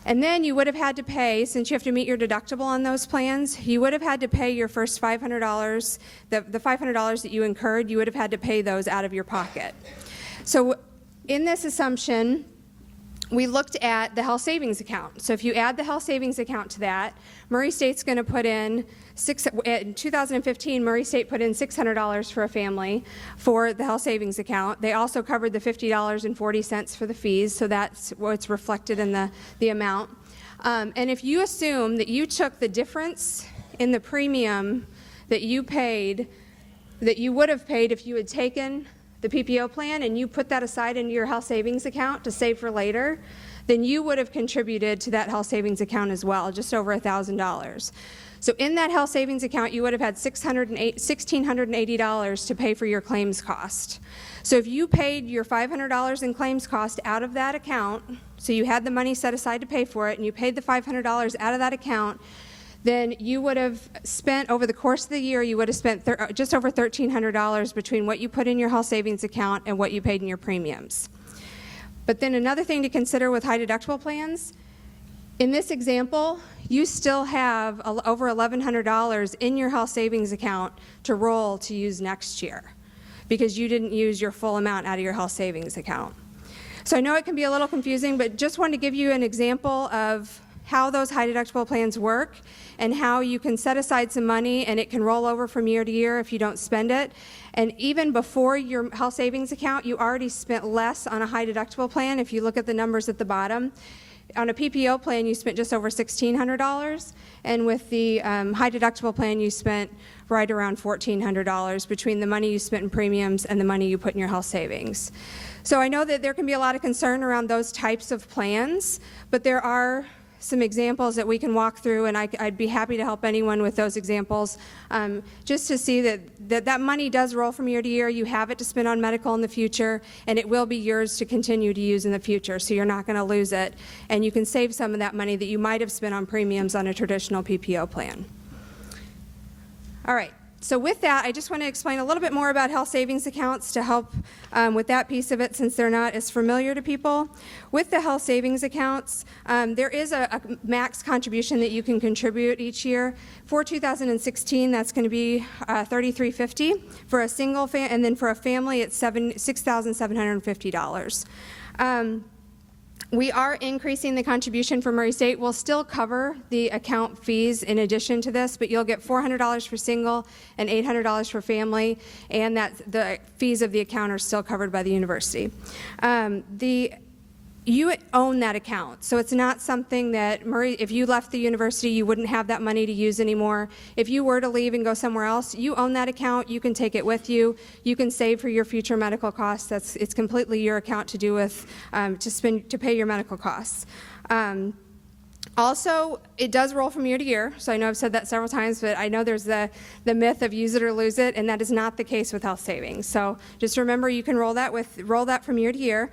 And then you would have had to pay, since you have to meet your deductible on those plans, you would have had to pay your first $500, the $500 that you incurred, you would have had to pay those out of your pocket. So in this assumption, we looked at the health savings account. So if you add the health savings account to that, Murray State's going to put in, in 2015, Murray State put in $600 for a family for the health savings account. They also covered the $50.40 for the fees, so that's what's reflected in the amount. And if you assume that you took the difference in the premium that you paid, that you would have paid if you had taken the PPO plan and you put that aside into your health savings account to save for later, then you would have contributed to that health savings account as well, just over $1,000. So in that health savings account, you would have had $1,680 to pay for your claims cost. So if you paid your $500 in claims cost out of that account, so you had the money set aside to pay for it, and you paid the $500 out of that account, then you would have spent, over the course of the year, you would have spent just over $1,300 between what you put in your health savings account and what you paid in your premiums. But then another thing to consider with high deductible plans, in this example, you still have over $1,100 in your health savings account to roll to use next year, because you didn't use your full amount out of your health savings account. So I know it can be a little confusing, but just wanted to give you an example of how those high deductible plans work and how you can set aside some money and it can roll over from year to year if you don't spend it. And even before your health savings account, you already spent less on a high deductible plan. If you look at the numbers at the bottom, on a PPO plan, you spent just over $1,600, and with the high deductible plan, you spent right around $1,400 between the money you spent in premiums and the money you put in your health savings. So I know that there can be a lot of concern around those types of plans, but there are some examples that we can walk through, and I'd be happy to help anyone with those examples, just to see that money does roll from year to year. You have it to spend on medical in the future, and it will be yours to continue to use in the future, so you're not going to lose it, and you can save some of that money that you might have spent on premiums on a traditional PPO plan. All right. So with that, I just want to explain a little bit more about health savings accounts to help with that piece of it, since they're not as familiar to people. With the health savings accounts, there is a max contribution that you can contribute each year. For 2016, that's going to be $3,350 for a single family, and then for a family, it's $6,750. We are increasing the contribution for Murray State. We'll still cover the account fees in addition to this, but you'll get $400 for single and $800 for family, and that the fees of the account are still covered by the university. You own that account, so it's not something that if you left the university, you wouldn't have that money to use anymore. If you were to leave and go somewhere else, you own that account. You can take it with you. You can save for your future medical costs. It's completely your account to do with to pay your medical costs. Also, it does roll from year to year, so I know I've said that several times, but I know there's the myth of use it or lose it, and that is not the case with health savings. So just remember, you can roll that from year to year.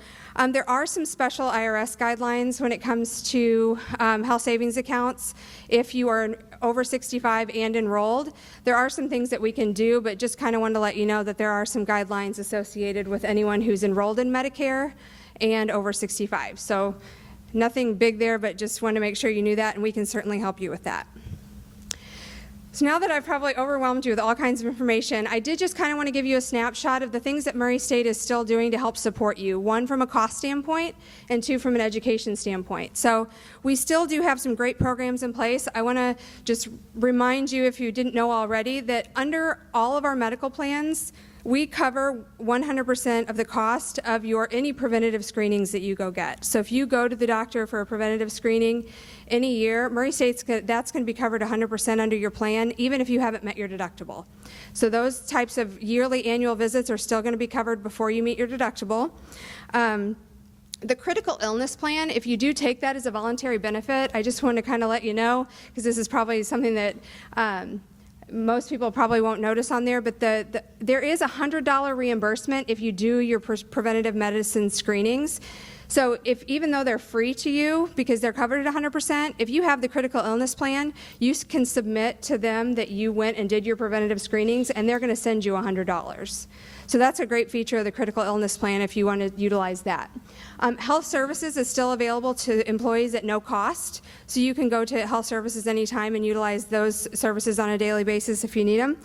There are some special IRS guidelines when it comes to health savings accounts. If you are over 65 and enrolled, there are some things that we can do, but just kind of wanted to let you know that there are some guidelines associated with anyone who's enrolled in Medicare and over 65. So nothing big there, but just want to make sure you knew that, and we can certainly help you with that. So now that I've probably overwhelmed you with all kinds of information, I did just kind of want to give you a snapshot of the things that Murray State is still doing to help support you, one from a cost standpoint and two from an education standpoint. So we still do have some great programs in place. I want to just remind you, if you didn't know already, that under all of our medical plans, we cover 100% of the cost of any preventative screenings that you go get. So if you go to the doctor for a preventative screening in a year, Murray State's that's going to be covered 100% under your plan, even if you haven't met your deductible. So those types of yearly annual visits are still going to be covered before you meet your deductible. The critical illness plan, if you do take that as a voluntary benefit, I just want to kind of let you know, because this is probably something that most people probably won't notice on there, but there is a $100 reimbursement if you do your preventative medicine screenings. So even though they're free to you because they're covered at 100%, if you have the critical illness plan, you can submit to them that you went and did your preventative screenings, and they're going to send you $100. So that's a great feature of the critical illness plan if you want to utilize that. Health services is still available to employees at no cost, so you can go to health services anytime and utilize those services on a daily basis if you need them.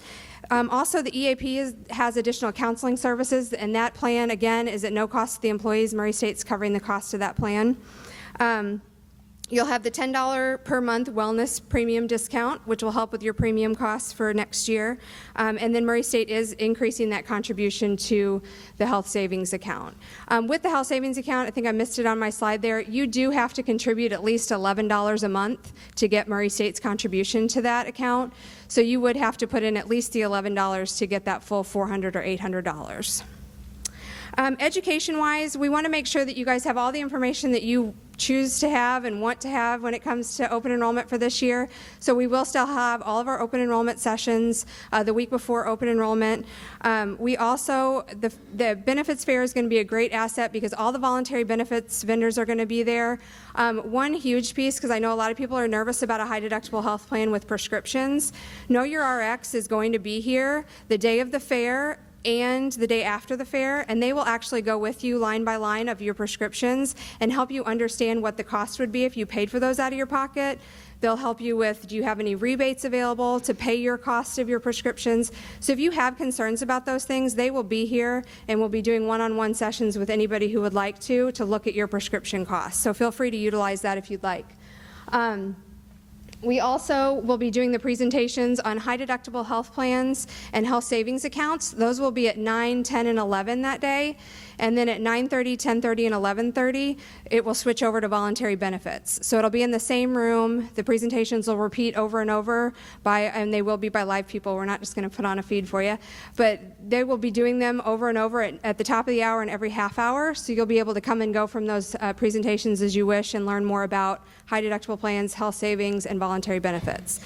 Also, the EAP has additional counseling services, and that plan, again, is at no cost to the employees. Murray State's covering the cost of that plan. You'll have the $10 per month wellness premium discount, which will help with your premium costs for next year. And then Murray State is increasing that contribution to the health savings account. With the health savings account, I think I missed it on my slide there, you do have to contribute at least $11 a month to get Murray State's contribution to that account. So you would have to put in at least the $11 to get that full $400 or $800. Education-wise, we want to make sure that you guys have all the information that you choose to have and want to have when it comes to open enrollment for this year. So we will still have all of our open enrollment sessions the week before open enrollment. We also, the benefits fair is going to be a great asset because all the voluntary benefits vendors are going to be there. One huge piece, because I know a lot of people are nervous about a high deductible health plan with prescriptions, Know Your Rx is going to be here the day of the fair and the day after the fair, and they will actually go with you line by line of your prescriptions and help you understand what the cost would be if you paid for those out of your pocket. They'll help you with, do you have any rebates available to pay your cost of your prescriptions? So if you have concerns about those things, they will be here and we'll be doing one-on-one sessions with anybody who would like to look at your prescription costs. So feel free to utilize that if you'd like. We also will be doing the presentations on high deductible health plans and health savings accounts. Those will be at 9, 10, and 11 that day. And then at 9:30, 10:30, and 11:30, it will switch over to voluntary benefits. So it'll be in the same room. The presentations will repeat over and over and they will be by live people. We're not just going to put on a feed for you. But they will be doing them over and over at the top of the hour and every half hour. So you'll be able to come and go from those presentations as you wish and learn more about high deductible plans, health savings, and voluntary benefits.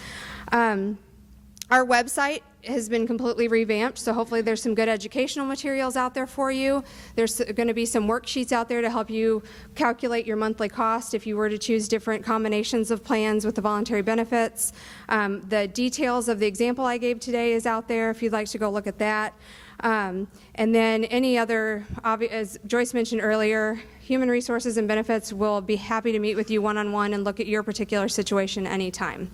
Our website has been completely revamped, so hopefully there's some good educational materials out there for you. There's going to be some worksheets out there to help you calculate your monthly cost if you were to choose different combinations of plans with the voluntary benefits. The details of the example I gave today is out there if you'd like to go look at that. And then any other, as Joyce mentioned earlier, Human Resources and Benefits will be happy to meet with you one-on-one and look at your particular situation anytime.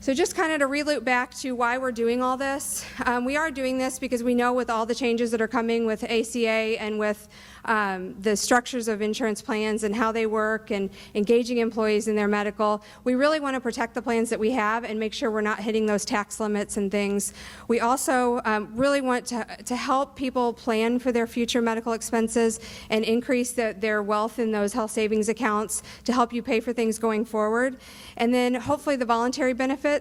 So just kind of to reloop back to why we're doing all this, we are doing this because we know with all the changes that are coming with ACA and with the structures of insurance plans and how they work and engaging employees in their medical, we really want to protect the plans that we have and make sure we're not hitting those tax limits and things. We also really want to help people plan for their future medical expenses and increase their wealth in those health savings accounts to help you pay for things going forward. And then hopefully the voluntary benefits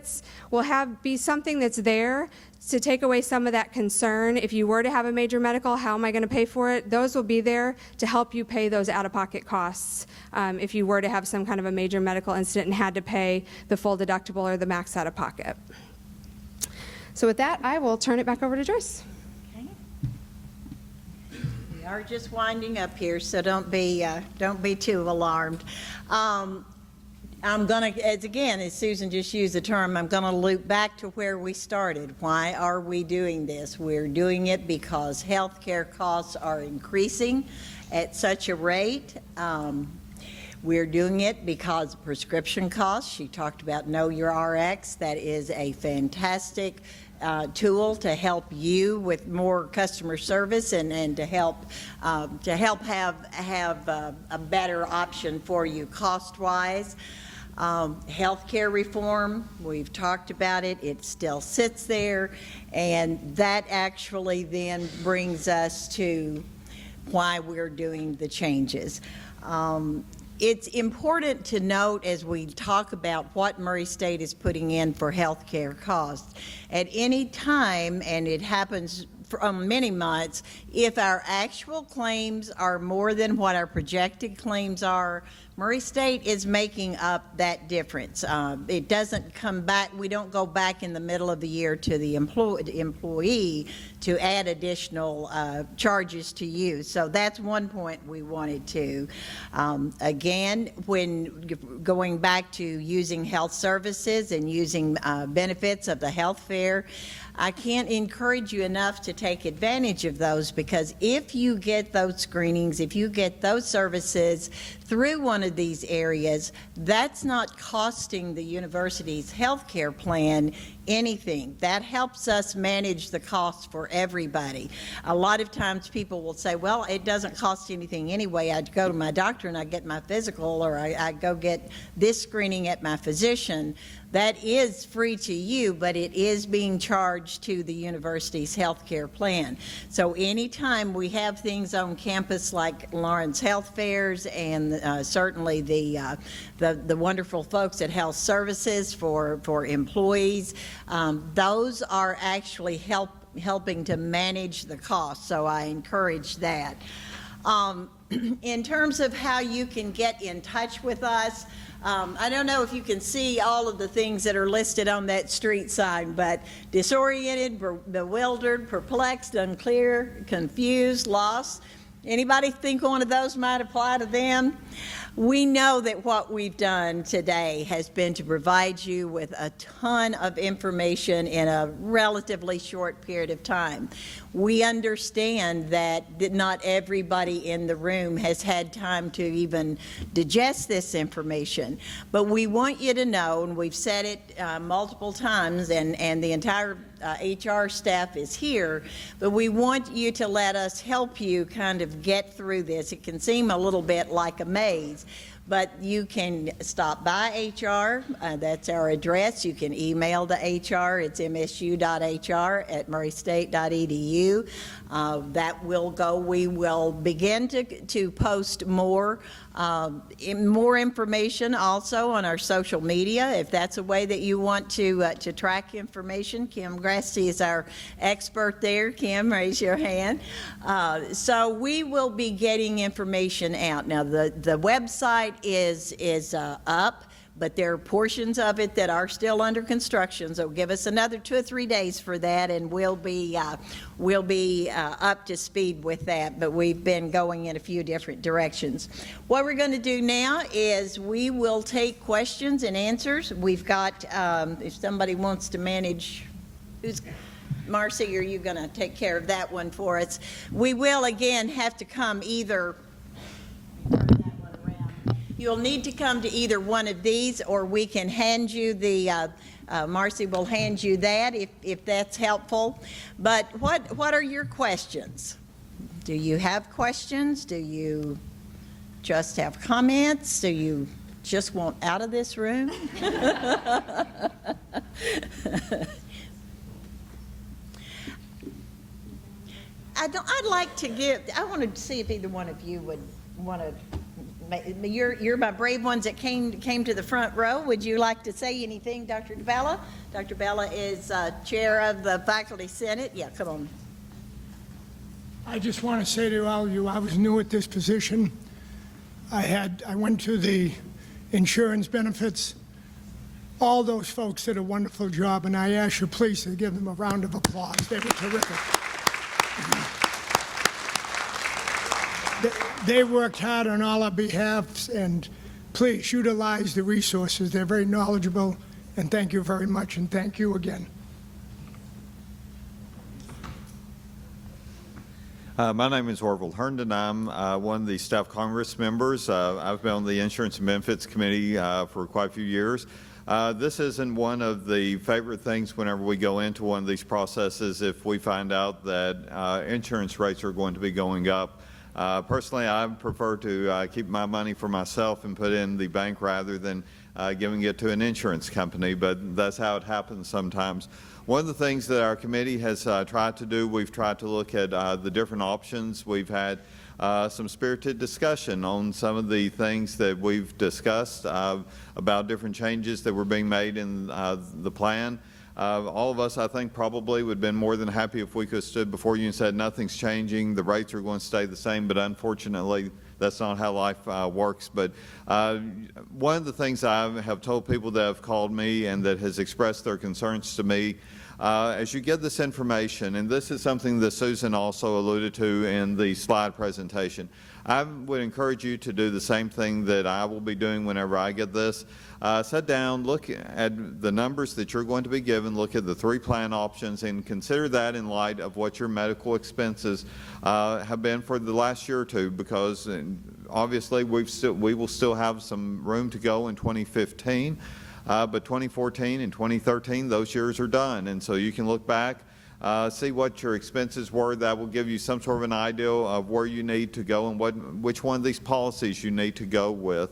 will be something that's there to take away some of that concern. If you were to have a major medical, how am I going to pay for it? Those will be there to help you pay those out-of-pocket costs if you were to have some kind of a major medical incident and had to pay the full deductible or the max out-of-pocket. So with that, I will turn it back over to Joyce. Okay. We are just winding up here, so don't be too alarmed. I'm going to, as Susan just used the term, I'm going to loop back to where we started. Why are we doing this? We're doing it because healthcare costs are increasing at such a rate. We're doing it because of prescription costs. She talked about Know Your Rx. That is a fantastic tool to help you with more customer service and to help have a better option for you cost-wise. Healthcare reform, we've talked about it, it still sits there, and that actually then brings us to why we're doing the changes. It's important to note as we talk about what Murray State is putting in for healthcare costs. At any time, and it happens from many months, if our actual claims are more than what our projected claims are, Murray State is making up that difference. It doesn't come back, we don't go back in the middle of the year to the employee to add additional charges to you. So that's one point we wanted to. Again, when going back to using health services and using benefits of the health fair, I can't encourage you enough to take advantage of those, because if you get those screenings, if you get those services through one of these areas, that's not costing the university's healthcare plan anything. That helps us manage the costs for everybody. A lot of times people will say, well, it doesn't cost anything anyway. I go to my doctor and I get my physical, or I go get this screening at my physician. That is free to you, but it is being charged to the university's healthcare plan. So anytime we have things on campus like Lawrence Health Fairs and certainly the wonderful folks at Health Services for employees, those are actually helping to manage the cost. So I encourage that. In terms of how you can get in touch with us, I don't know if you can see all of the things that are listed on that street sign, but disoriented, bewildered, perplexed, unclear, confused, lost. Anybody think one of those might apply to them? We know that what we've done today has been to provide you with a ton of information in a relatively short period of time. We understand that not everybody in the room has had time to even digest this information, but we want you to know, and we've said it multiple times, and the entire HR staff is here, but we want you to let us help you kind of get through this. It can seem a little bit like a maze, but you can stop by HR. That's our address. You can email the HR. It's msu.hr@murraystate.edu. That will go. We will begin to post more information also on our social media, if that's a way that you want to track information. Kim Grassi is our expert there. Kim, raise your hand. So we will be getting information out. Now, the website is up, but there are portions of it that are still under construction, so give us another 2 or 3 days for that, and we'll be up to speed with that, but we've been going in a few different directions. What we're going to do now is we will take questions and answers. We've got, if somebody wants to manage, Marcy, are you going to take care of that one for us? We will, again, have to come either... You'll need to come to either one of these, or we can hand you the, Marcy will hand you that if that's helpful. But what are your questions? Do you have questions? Do you just have comments? Do you just want out of this room? I'd like to give, I want to see if either one of you would want to. You're my brave ones that came to the front row. Would you like to say anything, Dr. DeBella? Dr. Bella is chair of the Faculty Senate. Yeah, come on. I just want to say to all of you, I was new at this position. I went to the insurance benefits. All those folks did a wonderful job, and I ask you please to give them a round of applause. They were terrific. They worked hard on all our behalfs, and please utilize the resources. They're very knowledgeable, and thank you very much, and thank you again. My name is Orville Herndon. I'm one of the staff Congress members. I've been on the Insurance and Benefits Committee for quite a few years. This isn't one of the favorite things whenever we go into one of these processes if we find out that insurance rates are going to be going up. Personally, I prefer to keep my money for myself and put it in the bank rather than giving it to an insurance company, but that's how it happens sometimes. One of the things that our committee has tried to do, we've tried to look at the different options. We've had some spirited discussion on some of the things that we've discussed about different changes that were being made in the plan. All of us, I think, probably would have been more than happy if we could have stood before you and said nothing's changing, the rates are going to stay the same, but unfortunately, that's not how life works. But one of the things I have told people that have called me and that has expressed their concerns to me, as you get this information, and this is something that Susan also alluded to in the slide presentation, I would encourage you to do the same thing that I will be doing whenever I get this. Sit down, look at the numbers that you're going to be given, look at the 3 plan options, and consider that in light of what your medical expenses have been for the last year or two, because obviously we will still have some room to go in 2015, but 2014 and 2013, those years are done, and so you can look back, see what your expenses were. That will give you some sort of an idea of where you need to go and which one of these policies you need to go with.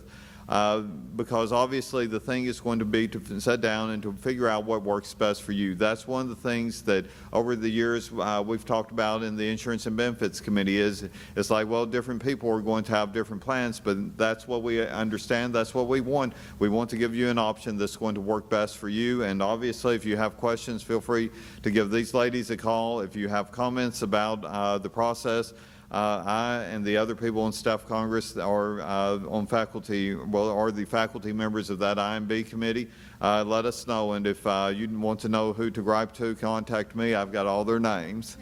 Because obviously the thing is going to be to sit down and to figure out what works best for you. That's one of the things that over the years we've talked about in the Insurance and Benefits Committee is it's like, well, different people are going to have different plans, but that's what we understand, that's what we want. We want to give you an option that's going to work best for you, and obviously if you have questions, feel free to give these ladies a call. If you have comments about the process, I and the other people on Staff Congress are on faculty, well, are the faculty members of that IMB committee. Let us know, and if you want to know who to gripe to, contact me. I've got all their names.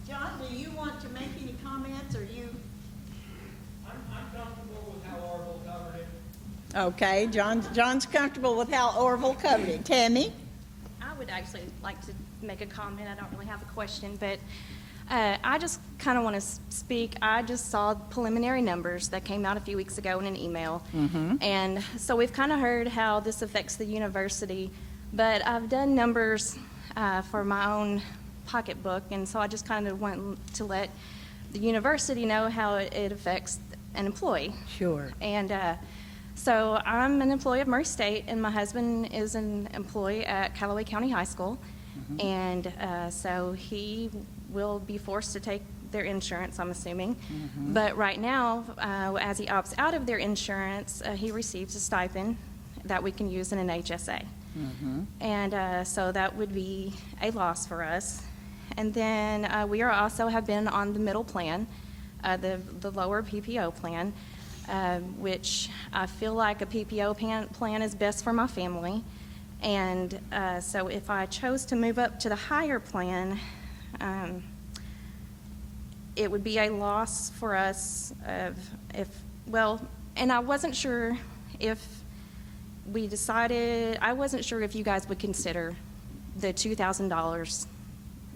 John, do you want to make any comments, or you? I'm comfortable with how Orville covered it. Okay, John's comfortable with how Orville covered it. Tammy? I would actually like to make a comment. I don't really have a question, but I just kind of want to speak. I just saw preliminary numbers that came out a few weeks ago in an email. And so we've kind of heard how this affects the university, but I've done numbers for my own pocketbook, and so I just kind of want to let the university know how it affects an employee. Sure. And so I'm an employee of Murray State, and my husband is an employee at Callaway County High School. And so he will be forced to take their insurance, I'm assuming. But right now, as he opts out of their insurance, he receives a stipend that we can use in an HSA. And so that would be a loss for us. And then we are also have been on the middle plan, the lower PPO plan, which I feel like a PPO plan is best for my family. And so if I chose to move up to the higher plan, it would be a loss for us and I wasn't sure if we decided, I wasn't sure if you guys would consider the $2,000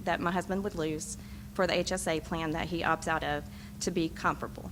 that my husband would lose for the HSA plan that he opts out of to be comparable.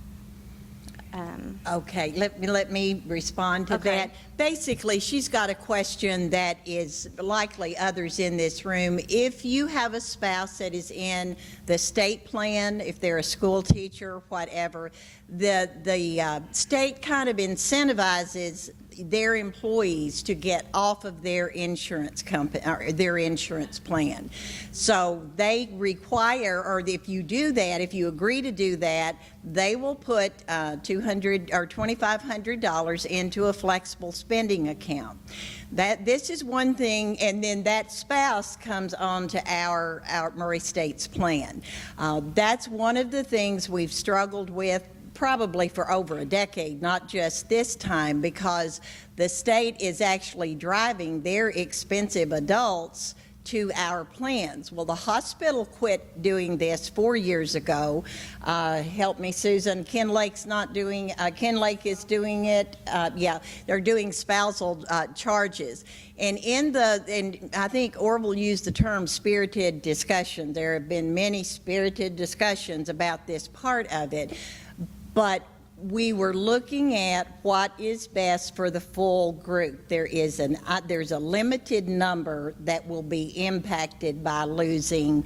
Okay, let me respond to Okay. that. Basically, she's got a question that is likely others in this room. If you have a spouse that is in the state plan, if they're a school teacher, whatever, the state kind of incentivizes their employees to get off of their insurance company or their insurance plan. So they require, or if you do that, if you agree to do that, they will put $200 or $2,500 into a flexible spending account. This is one thing, and then that spouse comes on to our Murray State's plan. That's one of the things we've struggled with probably for over a decade, not just this time, because the state is actually driving their expensive adults to our plans. Well, the hospital quit doing this 4 years ago. Help me, Susan. Ken Lake's not doing, Ken Lake is doing it. Yeah, they're doing spousal charges. And and I think Orville used the term spirited discussion. There have been many spirited discussions about this part of it. But we were looking at what is best for the full group. There's a limited number that will be impacted by losing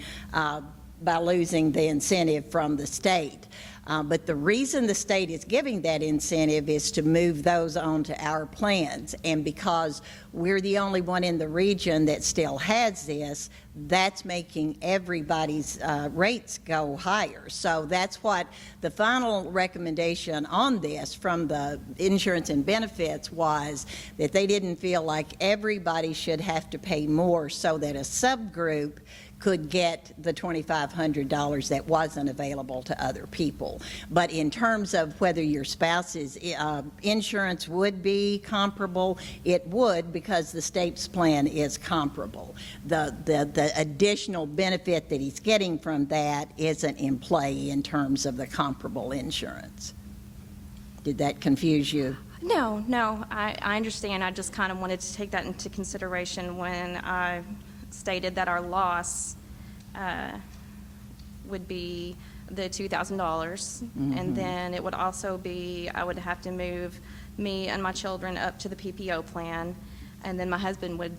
by losing the incentive from the state. But the reason the state is giving that incentive is to move those onto our plans. And because we're the only one in the region that still has this, that's making everybody's rates go higher. So that's what the final recommendation on this from the Insurance and Benefits was, that they didn't feel like everybody should have to pay more so that a subgroup could get the $2,500 that wasn't available to other people. But in terms of whether your spouse's insurance would be comparable, it would, because the state's plan is comparable. The additional benefit that he's getting from that isn't in play in terms of the comparable insurance. Did that confuse you? No, I understand. I just kind of wanted to take that into consideration when I stated that our loss would be the $2,000. And then it would also be, I would have to move me and my children up to the PPO plan, and then my husband would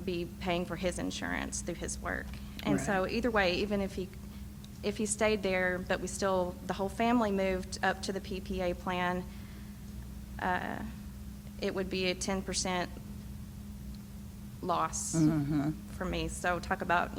be paying for his insurance through his work. And so either way, even if he stayed there, but we still, the whole family moved up to the PPA plan, it would be a 10% loss for me. So talk about,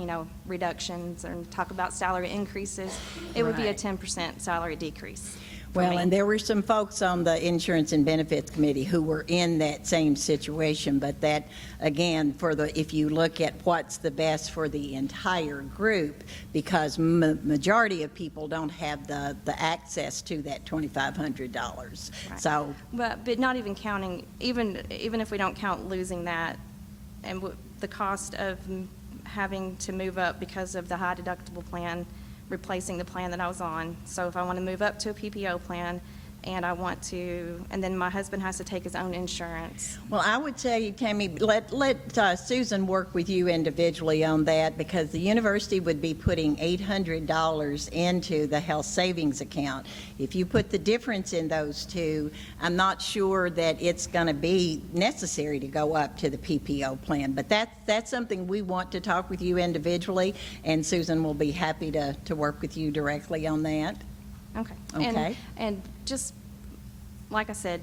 reductions, and talk about salary increases. It would be a Right. 10% salary decrease for Well, me. and there were some folks on the Insurance and Benefits Committee who were in that same situation, but that, again, if you look at what's the best for the entire group, because majority of people don't have the access to that $2,500. Right. So, But not even counting, even if we don't count losing that, and the cost of having to move up because of the high deductible plan, replacing the plan that I was on. So if I want to move up to a PPO plan, and then my husband has to take his own insurance. well, I would tell you, Tammy, let Susan work with you individually on that, because the university would be putting $800 into the health savings account. If you put the difference in those two, I'm not sure that it's going to be necessary to go up to the PPO plan. But that's something we want to talk with you individually, and Susan will be happy to work with you directly on that. Okay. Okay. And just, like I said,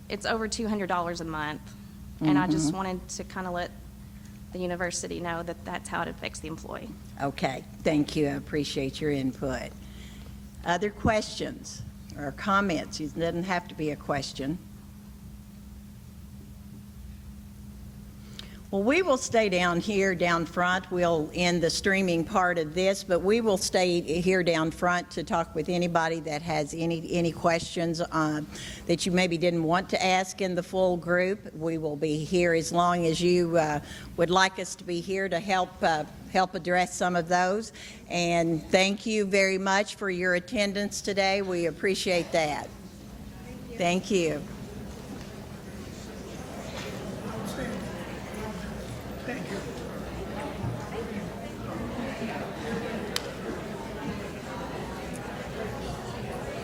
it's over $200 a month. And I just wanted to kind of let the university know that that's how it affects the employee. Okay, thank you. I appreciate your input. Other questions or comments? It doesn't have to be a question. Well, we will stay down here, down front. We'll end the streaming part of this, but we will stay here down front to talk with anybody that has any questions that you maybe didn't want to ask in the full group. We will be here as long as you would like us to be here to help address some of those. And thank you very much for your attendance today. We appreciate that. Thank you. Thank you.